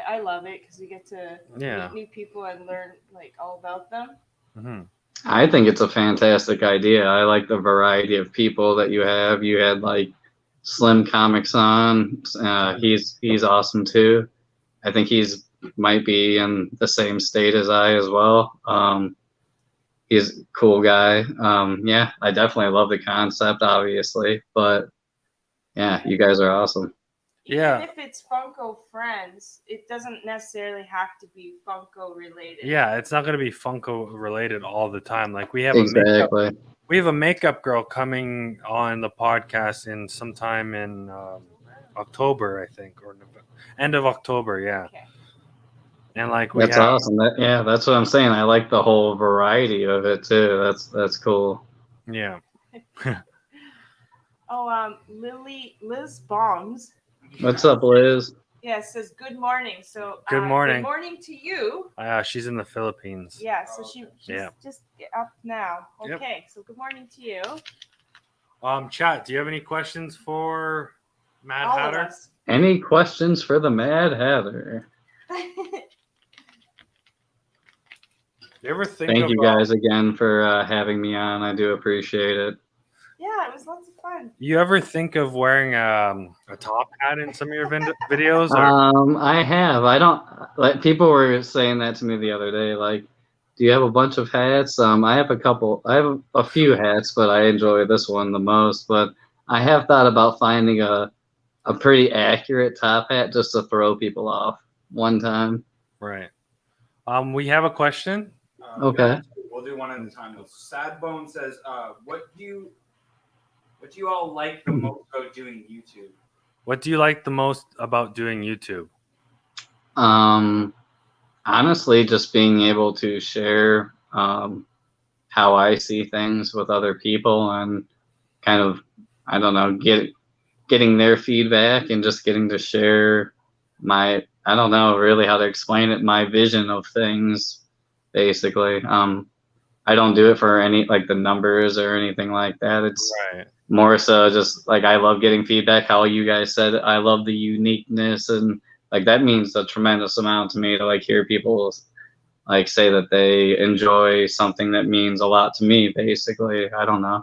B: I love it because we get to
A: Yeah.
B: meet new people and learn like all about them.
A: Hmm.
C: I think it's a fantastic idea. I like the variety of people that you have. You had like Slim Comics on. He's awesome too. I think he's might be in the same state as I as well. He's a cool guy. Yeah, I definitely love the concept, obviously, but yeah, you guys are awesome.
A: Yeah.
B: Even if it's Funko friends, it doesn't necessarily have to be Funko related.
A: Yeah, it's not going to be Funko related all the time. Like we have a makeup,
C: Exactly.
A: we have a makeup girl coming on the podcast in sometime in October, I think, or end of October. Yeah,
B: Okay.
A: and like we
C: That's
A: have,
C: awesome. Yeah, that's what I'm saying. I like the whole variety of it too. That's cool.
A: yeah.
B: Oh, Liz Bombs.
C: What's up, Liz?
B: Yeah, it says good morning. So
A: Good morning.
B: Good morning to you.
A: She's in the Philippines.
B: Yeah, so she's
A: Yeah.
B: just up now.
A: Yep.
B: Okay, so good morning to you.
A: Chat, do you have any questions for Mad
B: All
A: Hatter?
B: of us.
C: Any questions for the Mad Hatter?
A: You ever think
C: Thank
A: of
C: you guys again for having me on. I do appreciate it.
B: Yeah, it was lots of fun.
A: you ever think of wearing a top hat in some of your videos? Or
C: I have. I don't like people were saying that to me the other day. Like, do you have a bunch of hats? I have a couple. I have a few hats, but I enjoy this one the most. But I have thought about finding a pretty accurate top hat just to throw people off one time.
A: right? We have a question.
C: Okay.
D: We'll do one at a time. Sad Bone says, what do you all like the most about doing YouTube?
A: What do you like the most about doing YouTube?
C: Honestly, just being able to share how I see things with other people and kind of, I don't know, getting their feedback and just getting to share my, I don't know really how to explain it, my vision of things, basically. I don't do it for any like the numbers or anything like that. It's
A: Right.
C: more so just like I love getting feedback. How you guys said, I love the uniqueness, and like that means a tremendous amount to me to like hear people like say that they enjoy something that means a lot to me. Basically, I don't know.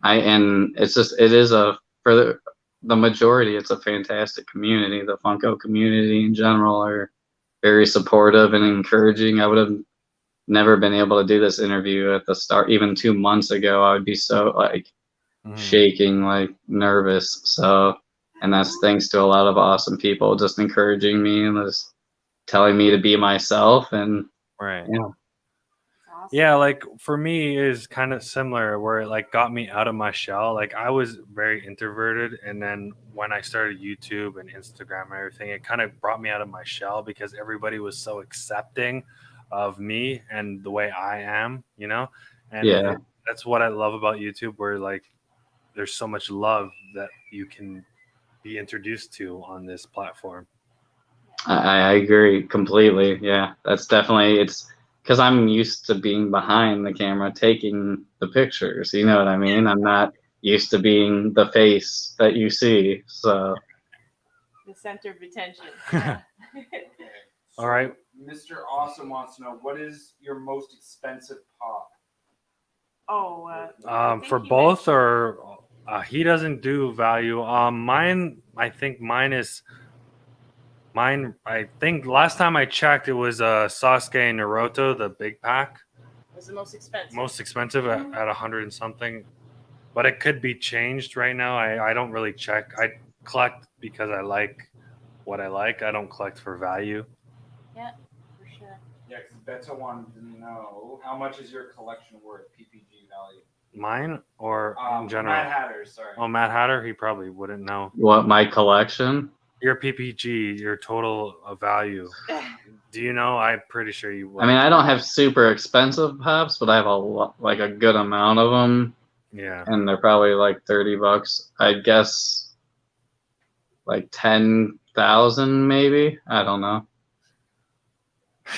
C: And it's just it is a for the majority, it's a fantastic community. The Funko community in general are very supportive and encouraging. I would have never been able to do this interview at the start. Even 2 months ago, I would be so like shaking, like nervous. So, and that's thanks to a lot of awesome people just encouraging me and just telling me to be myself. And
A: Right.
C: yeah,
B: Awesome.
A: Yeah, like for me is kind of similar where it like got me out of my shell. Like I was very introverted, and then when I started YouTube and Instagram and everything, it kind of brought me out of my shell because everybody was so accepting of me and the way I am, you know? And
C: Yeah.
A: that's what I love about YouTube, where like there's so much love that you can be introduced to on this platform.
C: I agree completely. Yeah, that's definitely it's because I'm used to being behind the camera taking the pictures. You know what I mean? I'm not used to being the face that you see. So
B: The center of attention. Yeah.
A: All right.
D: Mr. Awesome wants to know, what is your most expensive pop?
B: Oh. I think
A: For
B: you
A: both,
B: mentioned-
A: or he doesn't do value. Mine, I think mine is mine. I think last time I checked, it was Sasuke Naruto, the big pack,
B: was the most expensive.
A: most expensive at 100 and something. But it could be changed right now. I don't really check. I collect because I like what I like. I don't collect for value.
B: Yeah, for sure.
D: Yeah, because Beto wanted to know, how much is your collection worth, PPG value?
A: Mine or in general?
D: Mad Hatter, sorry.
A: Oh, Matt Hatter, he probably wouldn't know.
C: what my collection?
A: Your PPG, your total value. Do you know? I'm pretty sure you would.
C: I mean, I don't have super expensive pops, but I have like a good amount of them,
A: Yeah.
C: and they're probably like $30. I guess like 10,000 maybe. I don't know.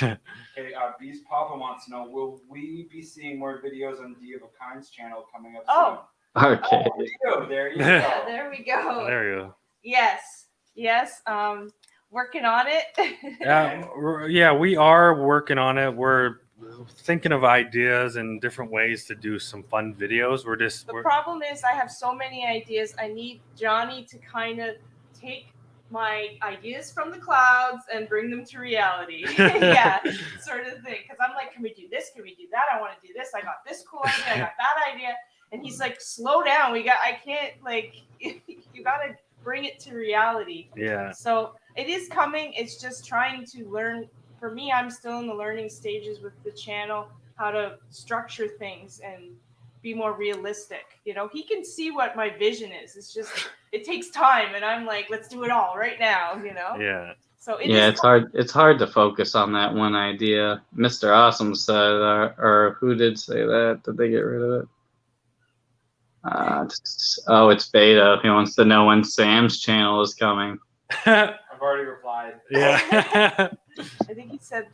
D: Okay, Beast Papa wants to know, will we be seeing more videos on D of a Kind's channel coming up
B: Oh.
C: Okay.
D: soon? There you go.
B: Yeah, there we go.
A: There you go.
B: Yes. working on it.
A: Yeah, we are working on it. We're thinking of ideas and different ways to do some fun videos.
B: The problem is I have so many ideas. I need Johnny to kind of take my ideas from the clouds and bring them to reality. Yeah, sort of thing. Because I'm like, can we do this? Can we do that? I want to do this. I got this cool idea. I got that idea. And he's like, slow down. I can't, like, you got to bring it to reality.
A: Yeah.
B: So it is coming. It's just trying to learn. For me, I'm still in the learning stages with the channel, how to structure things and be more realistic. You know, he can see what my vision is. It's just, it takes time. And I'm like, let's do it all right now, you know?
A: Yeah.
C: So it's hard. It's hard to focus on that one idea. Mr. Awesome said, or who did say that? Did they get rid of it? Oh, it's Beta. He wants to know when Sam's channel is coming.
D: I've already replied.
A: Yeah.
B: I think he said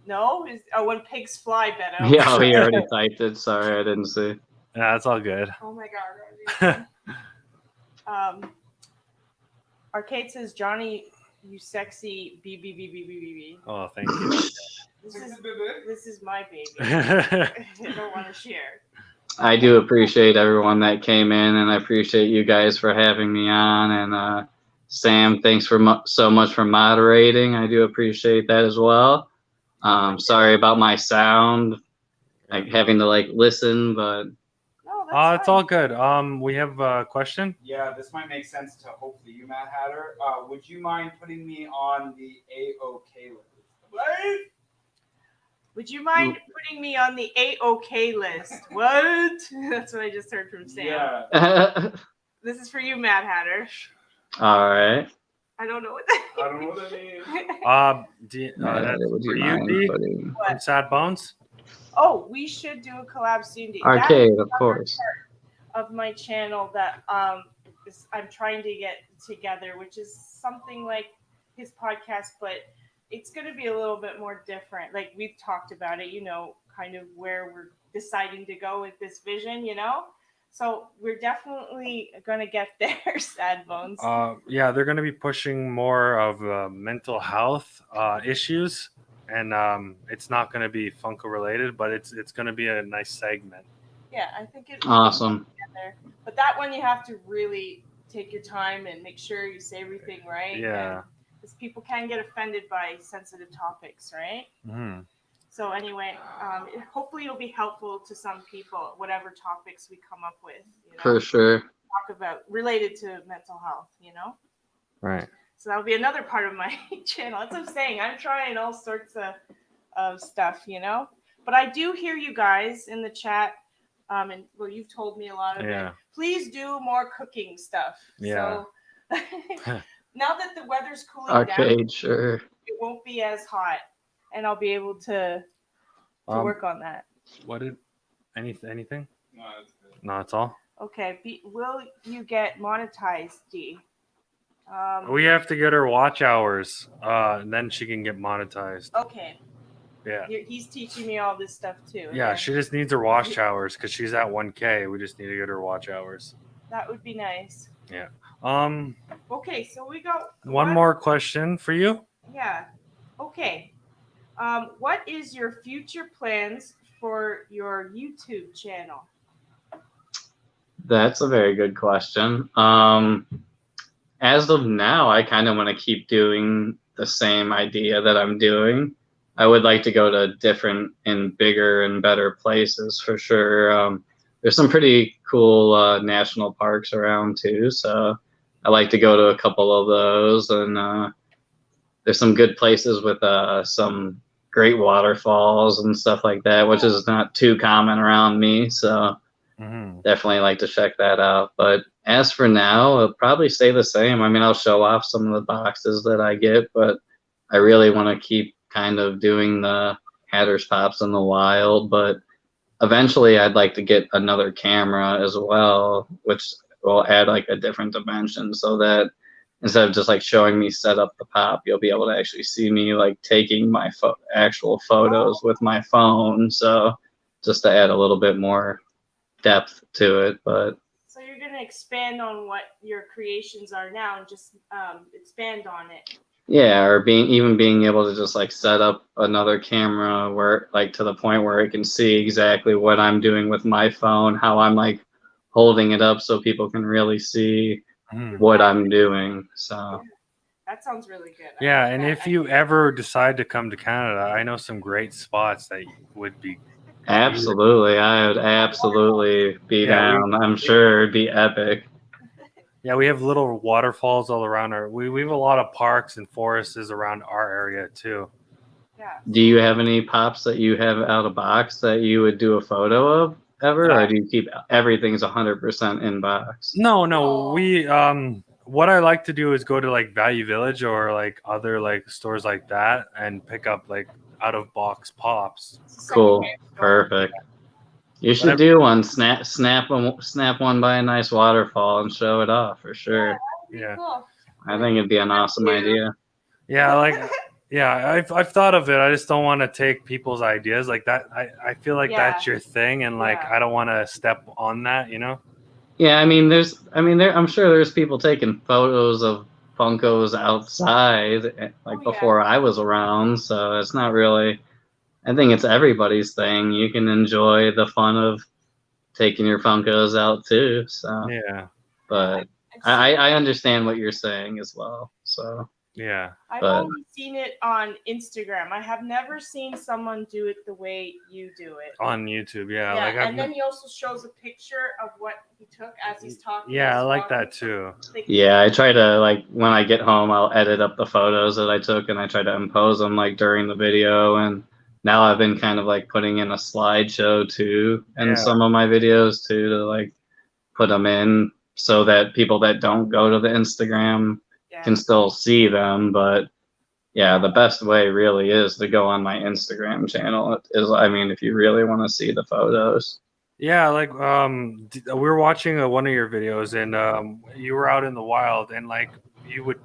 B: no. When pigs fly, Beto.
C: Yeah, he already typed it. Sorry, I didn't see.
A: Yeah, it's all good.
B: Oh my God. Arcade says, Johnny, you sexy BBBBBB.
A: Oh, thank you.
B: This is my baby. I don't want to share.
C: I do appreciate everyone that came in, and I appreciate you guys for having me on. And Sam, thanks for so much for moderating. I do appreciate that as well. Sorry about my sound, like having to like listen, but
A: it's all good. We have a question.
D: Yeah, this might make sense to hopefully you, Mad Hatter. Would you mind putting me on the AOK list? What?
B: Would you mind putting me on the AOK list? What? That's what I just heard from Sam.
C: yeah.
B: This is for you, Mad Hatter.
C: All right.
B: I don't know what that means.
D: I don't know what that means.
A: That's for you, D. From Sad Bones.
B: Oh, we should do a collab soon, D.
C: Arcade, of course.
B: Of my channel that I'm trying to get together, which is something like his podcast, but it's going to be a little bit more different. Like we've talked about it, you know, kind of where we're deciding to go with this vision, you know? So we're definitely going to get there, Sad Bones.
A: Yeah, they're going to be pushing more of mental health issues. And it's not going to be Funko related, but it's going to be a nice segment.
B: Yeah, I think it's
C: awesome.
B: But that one you have to really take your time and make sure you say everything right.
A: Yeah.
B: Because people can get offended by sensitive topics, right?
A: Mm-hmm.
B: So anyway, hopefully it'll be helpful to some people, whatever topics we come up with. You know,
C: for sure.
B: Talk about related to mental health, you know?
A: Right.
B: So that'll be another part of my channel. That's what I'm saying. I'm trying all sorts of stuff, you know? But I do hear you guys in the chat. And well, you've told me a lot of it. Please do more cooking stuff.
A: Yeah.
B: So now that the weather's cooling down,
C: sure.
B: it won't be as hot, and I'll be able to work on that.
A: What did anything?
D: No, that's good.
A: No, that's all.
B: Okay. Will you get monetized, D?
A: We have to get her watch hours, and then she can get monetized.
B: Okay.
A: Yeah.
B: He's teaching me all this stuff too.
A: Yeah, she just needs her watch hours because she's at 1K. We just need to get her watch hours.
B: That would be nice.
A: Yeah.
B: Okay, so we got
A: one more question for you.
B: Yeah. Okay. What is your future plans for your YouTube channel?
C: That's a very good question. As of now, I kind of want to keep doing the same idea that I'm doing. I would like to go to different and bigger and better places for sure. There's some pretty cool national parks around too, so I like to go to a couple of those. And there's some good places with some great waterfalls and stuff like that, which is not too common around me. So definitely like to check that out. But as for now, it'll probably stay the same. I mean, I'll show off some of the boxes that I get, but I really want to keep kind of doing the Hatter's Pops in the wild. But eventually I'd like to get another camera as well, which will add like a different dimension so that instead of just like showing me set up the pop, you'll be able to actually see me like taking my actual photos with my phone. So just to add a little bit more depth to it. But
B: so you're going to expand on what your creations are now and just expand on it.
C: Yeah, or being able to just like set up another camera where like to the point where it can see exactly what I'm doing with my phone, how I'm like holding it up so people can really see what I'm doing. So
B: that sounds really good.
A: Yeah, and if you ever decide to come to Canada, I know some great spots that would be.
C: absolutely, I would absolutely be down. I'm sure it'd be epic.
A: Yeah, we have little waterfalls all around we have a lot of parks and forests around our area too.
B: Yeah.
C: Do you have any pops that you have out of box that you would do a photo of ever, or do you keep everything's 100% in box?
A: No, we what I like to do is go to like Value Village or like other like stores like that and pick up like out of box pops.
C: Cool, perfect. You should do one. Snap one by a nice waterfall and show it off for sure.
B: Yeah. Cool.
C: I think it'd be an awesome idea.
A: Yeah, I've thought of it. I just don't want to take people's ideas like that. I feel like that's your thing, and like I don't want to step on that, you know.
C: Yeah, I mean, I'm sure there's people taking photos of Funkos outside, like before I was around. So it's not really. I think it's everybody's thing. You can enjoy the fun of taking your Funkos out too. So
A: yeah,
C: but I understand what you're saying as well. So
A: yeah,
B: I've only seen it on Instagram. I have never seen someone do it the way you do it
A: on YouTube. Yeah,
B: yeah,
A: like
B: and then he also shows a picture of what he took as he's talking.
A: Yeah, I like that too.
C: Yeah, I try to like when I get home, I'll edit up the photos that I took and I try to impose them like during the video. And now I've been kind of like putting in a slideshow too in some of my videos too to like put them in so that people that don't go to the Instagram can still see them. But yeah, the best way really is to go on my Instagram channel. I mean, if you really want to see the photos.
A: Yeah, like we were watching one of your videos, and you were out in the wild, and like you would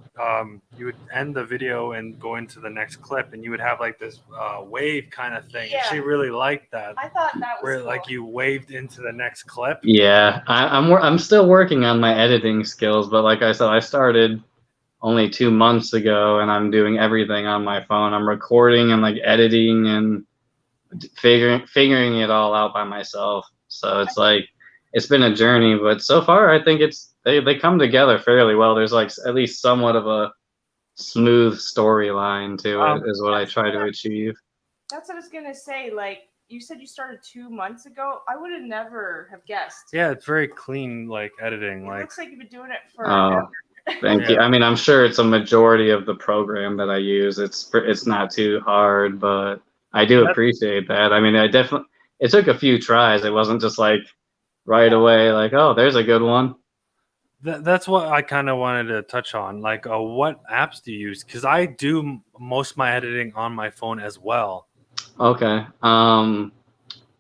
A: end the video and go into the next clip, and you would have like this wave kind of thing.
B: Yeah.
A: She really liked that.
B: I thought that was
A: where
B: cool.
A: like you waved into the next clip.
C: Yeah, I'm still working on my editing skills, but like I said, I started only 2 months ago, and I'm doing everything on my phone. I'm recording and like editing and figuring it all out by myself. So it's like it's been a journey, but so far I think they come together fairly well. There's like at least somewhat of a smooth storyline to it is what I try to achieve.
B: That's what I was gonna say. Like you said, you started 2 months ago. I would have never have guessed.
A: Yeah, it's very clean, like editing.
B: It looks like you've been doing it for.
C: Thank you. I mean, I'm sure it's a majority of the program that I use. It's not too hard, but I do appreciate that. I mean, it took a few tries. It wasn't just like right away, like, oh, there's a good one.
A: That's what I kind of wanted to touch on. Like, what apps do you use? Because I do most of my editing on my phone as well.
C: Okay.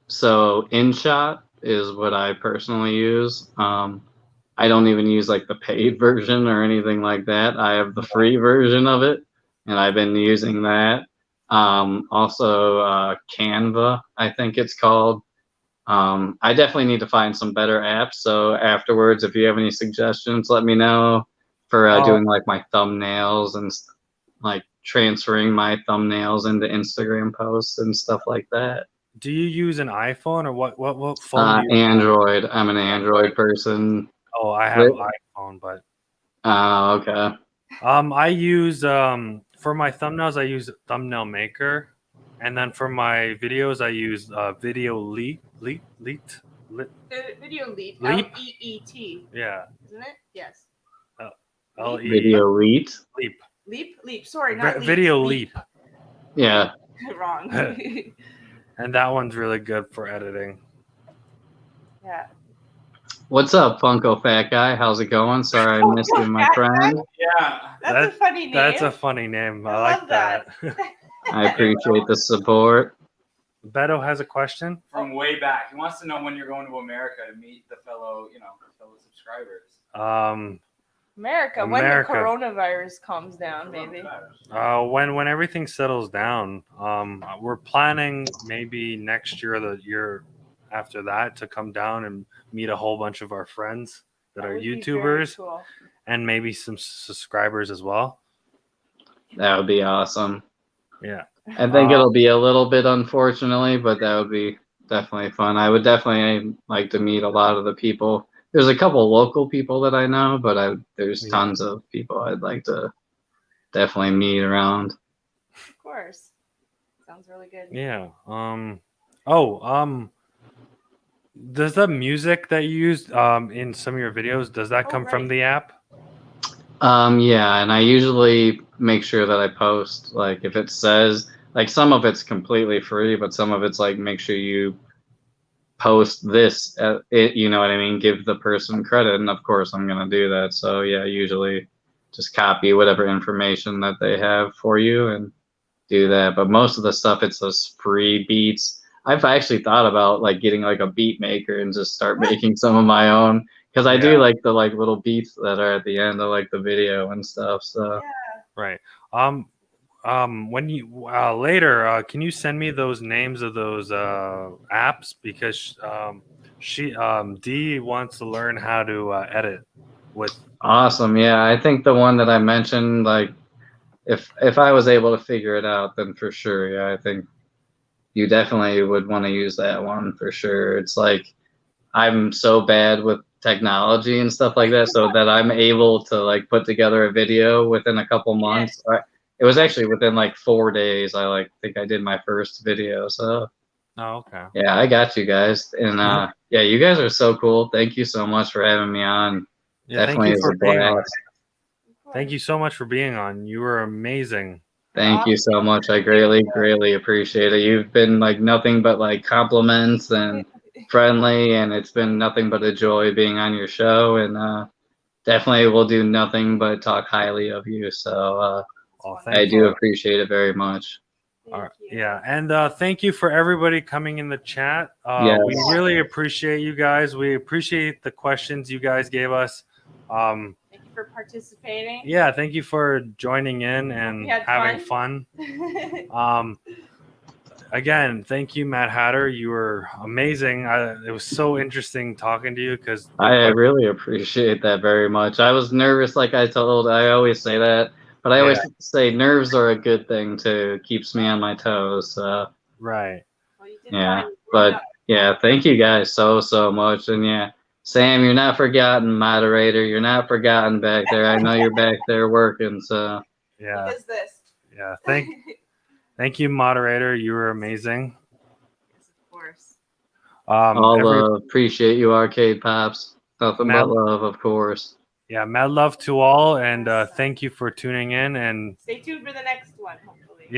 C: So InShot is what I personally use. I don't even use like the paid version or anything like that. I have the free version of it, and I've been using that. Also, Canva, I think it's called. I definitely need to find some better apps. So afterwards, if you have any suggestions, let me know for doing like my thumbnails and like transferring my thumbnails into Instagram posts and stuff like that.
A: Do you use an iPhone or what phone?
C: Android. I'm an Android person.
A: Oh, I have an iPhone, but.
C: Okay.
A: I use for my thumbnails I use Thumbnail Maker, and then for my videos I use Video Leap.
B: Video Leap. LEET.
A: Yeah.
B: Isn't it? Yes.
C: Video Leap.
B: Leap. Sorry, not Leap.
A: Video Leap.
C: Yeah.
B: Wrong.
A: And that one's really good for editing.
B: Yeah.
C: What's up, Funko Fat Guy? How's it going? Sorry I missed you, my friend.
D: Yeah.
B: That's a funny name.
A: That's a funny name. I like that.
C: I appreciate the support.
A: Beto has a question.
D: From way back. He wants to know when you're going to America to meet the fellow subscribers.
B: America, when the coronavirus calms down, maybe.
A: When everything settles down. We're planning maybe next year or the year after that to come down and meet a whole bunch of our friends that are
B: would be very
A: YouTubers
B: cool.
A: and maybe some subscribers as well.
C: That would be awesome.
A: Yeah.
C: I think it'll be a little bit unfortunately, but that would be definitely fun. I would definitely like to meet a lot of the people. There's a couple local people that I know, but there's
A: Yeah.
C: tons of people I'd like to definitely meet around.
B: Of course. Sounds really good.
A: Yeah. Does the music that you used in some of your videos, does that come from
B: right.
A: the app?
C: Yeah, and I usually make sure that I post, like, if it says, like, some of it's completely free, but some of it's like, make sure you post this, you know what I mean? Give the person credit, and of course I'm gonna do that. So yeah, usually just copy whatever information that they have for you and do that. But most of the stuff, it's those free beats. I've actually thought about like getting like a beat maker and just start making some of my own, because I do
A: Yeah.
C: like the like little beats that are at the end of like the video and stuff. So
A: Right. When you later, can you send me those names of those apps, because Dee wants to learn how to edit with.
C: awesome. Yeah, I think the one that I mentioned, like if I was able to figure it out, then for sure, yeah, I think you definitely would want to use that one for sure. It's like I'm so bad with technology and stuff like that, so that I'm able to like put together a video within a couple months. It was actually within like 4 days. I like think I did my first video. So
A: Oh, okay.
C: yeah, I got you guys, and yeah, you guys are so cool. Thank you so much for having me on.
A: Yeah,
C: Definitely
A: thank you
C: is
A: for
C: a
A: being on.
C: blast.
A: Thank you so much for being on. You were amazing.
C: Thank you so much. I greatly appreciate it. You've been like nothing but like compliments and friendly, and it's been nothing but a joy being on your show, and definitely will do nothing but talk highly of you. So I do appreciate it very much.
A: Yeah, and thank you for everybody coming in the chat.
C: Yes.
A: We really appreciate you guys. We appreciate the questions you guys gave us.
B: Thank you for participating.
A: Yeah, thank you for joining in and having fun. Again, thank you, Matt Hatter. You were amazing. It was so interesting talking to you, because
C: I really appreciate that very much. I was nervous, like I always say that, but I always say nerves are a good thing too. Keeps me on my toes.
A: Right.
B: Well, you did
C: Yeah,
B: fine.
C: but yeah, thank you guys so much. And yeah, Sam, you're not forgotten, moderator. You're not forgotten back there. I know you're back there working. So
A: yeah.
B: He does this.
A: Yeah. Thank you, moderator. You were amazing.
B: Yes, of course.
C: I'll appreciate you, Arcade Pops. Nothing
A: Mad,
C: but love, of course.
A: Yeah, mad love to all, and thank you for tuning in. And
B: stay tuned for the next one.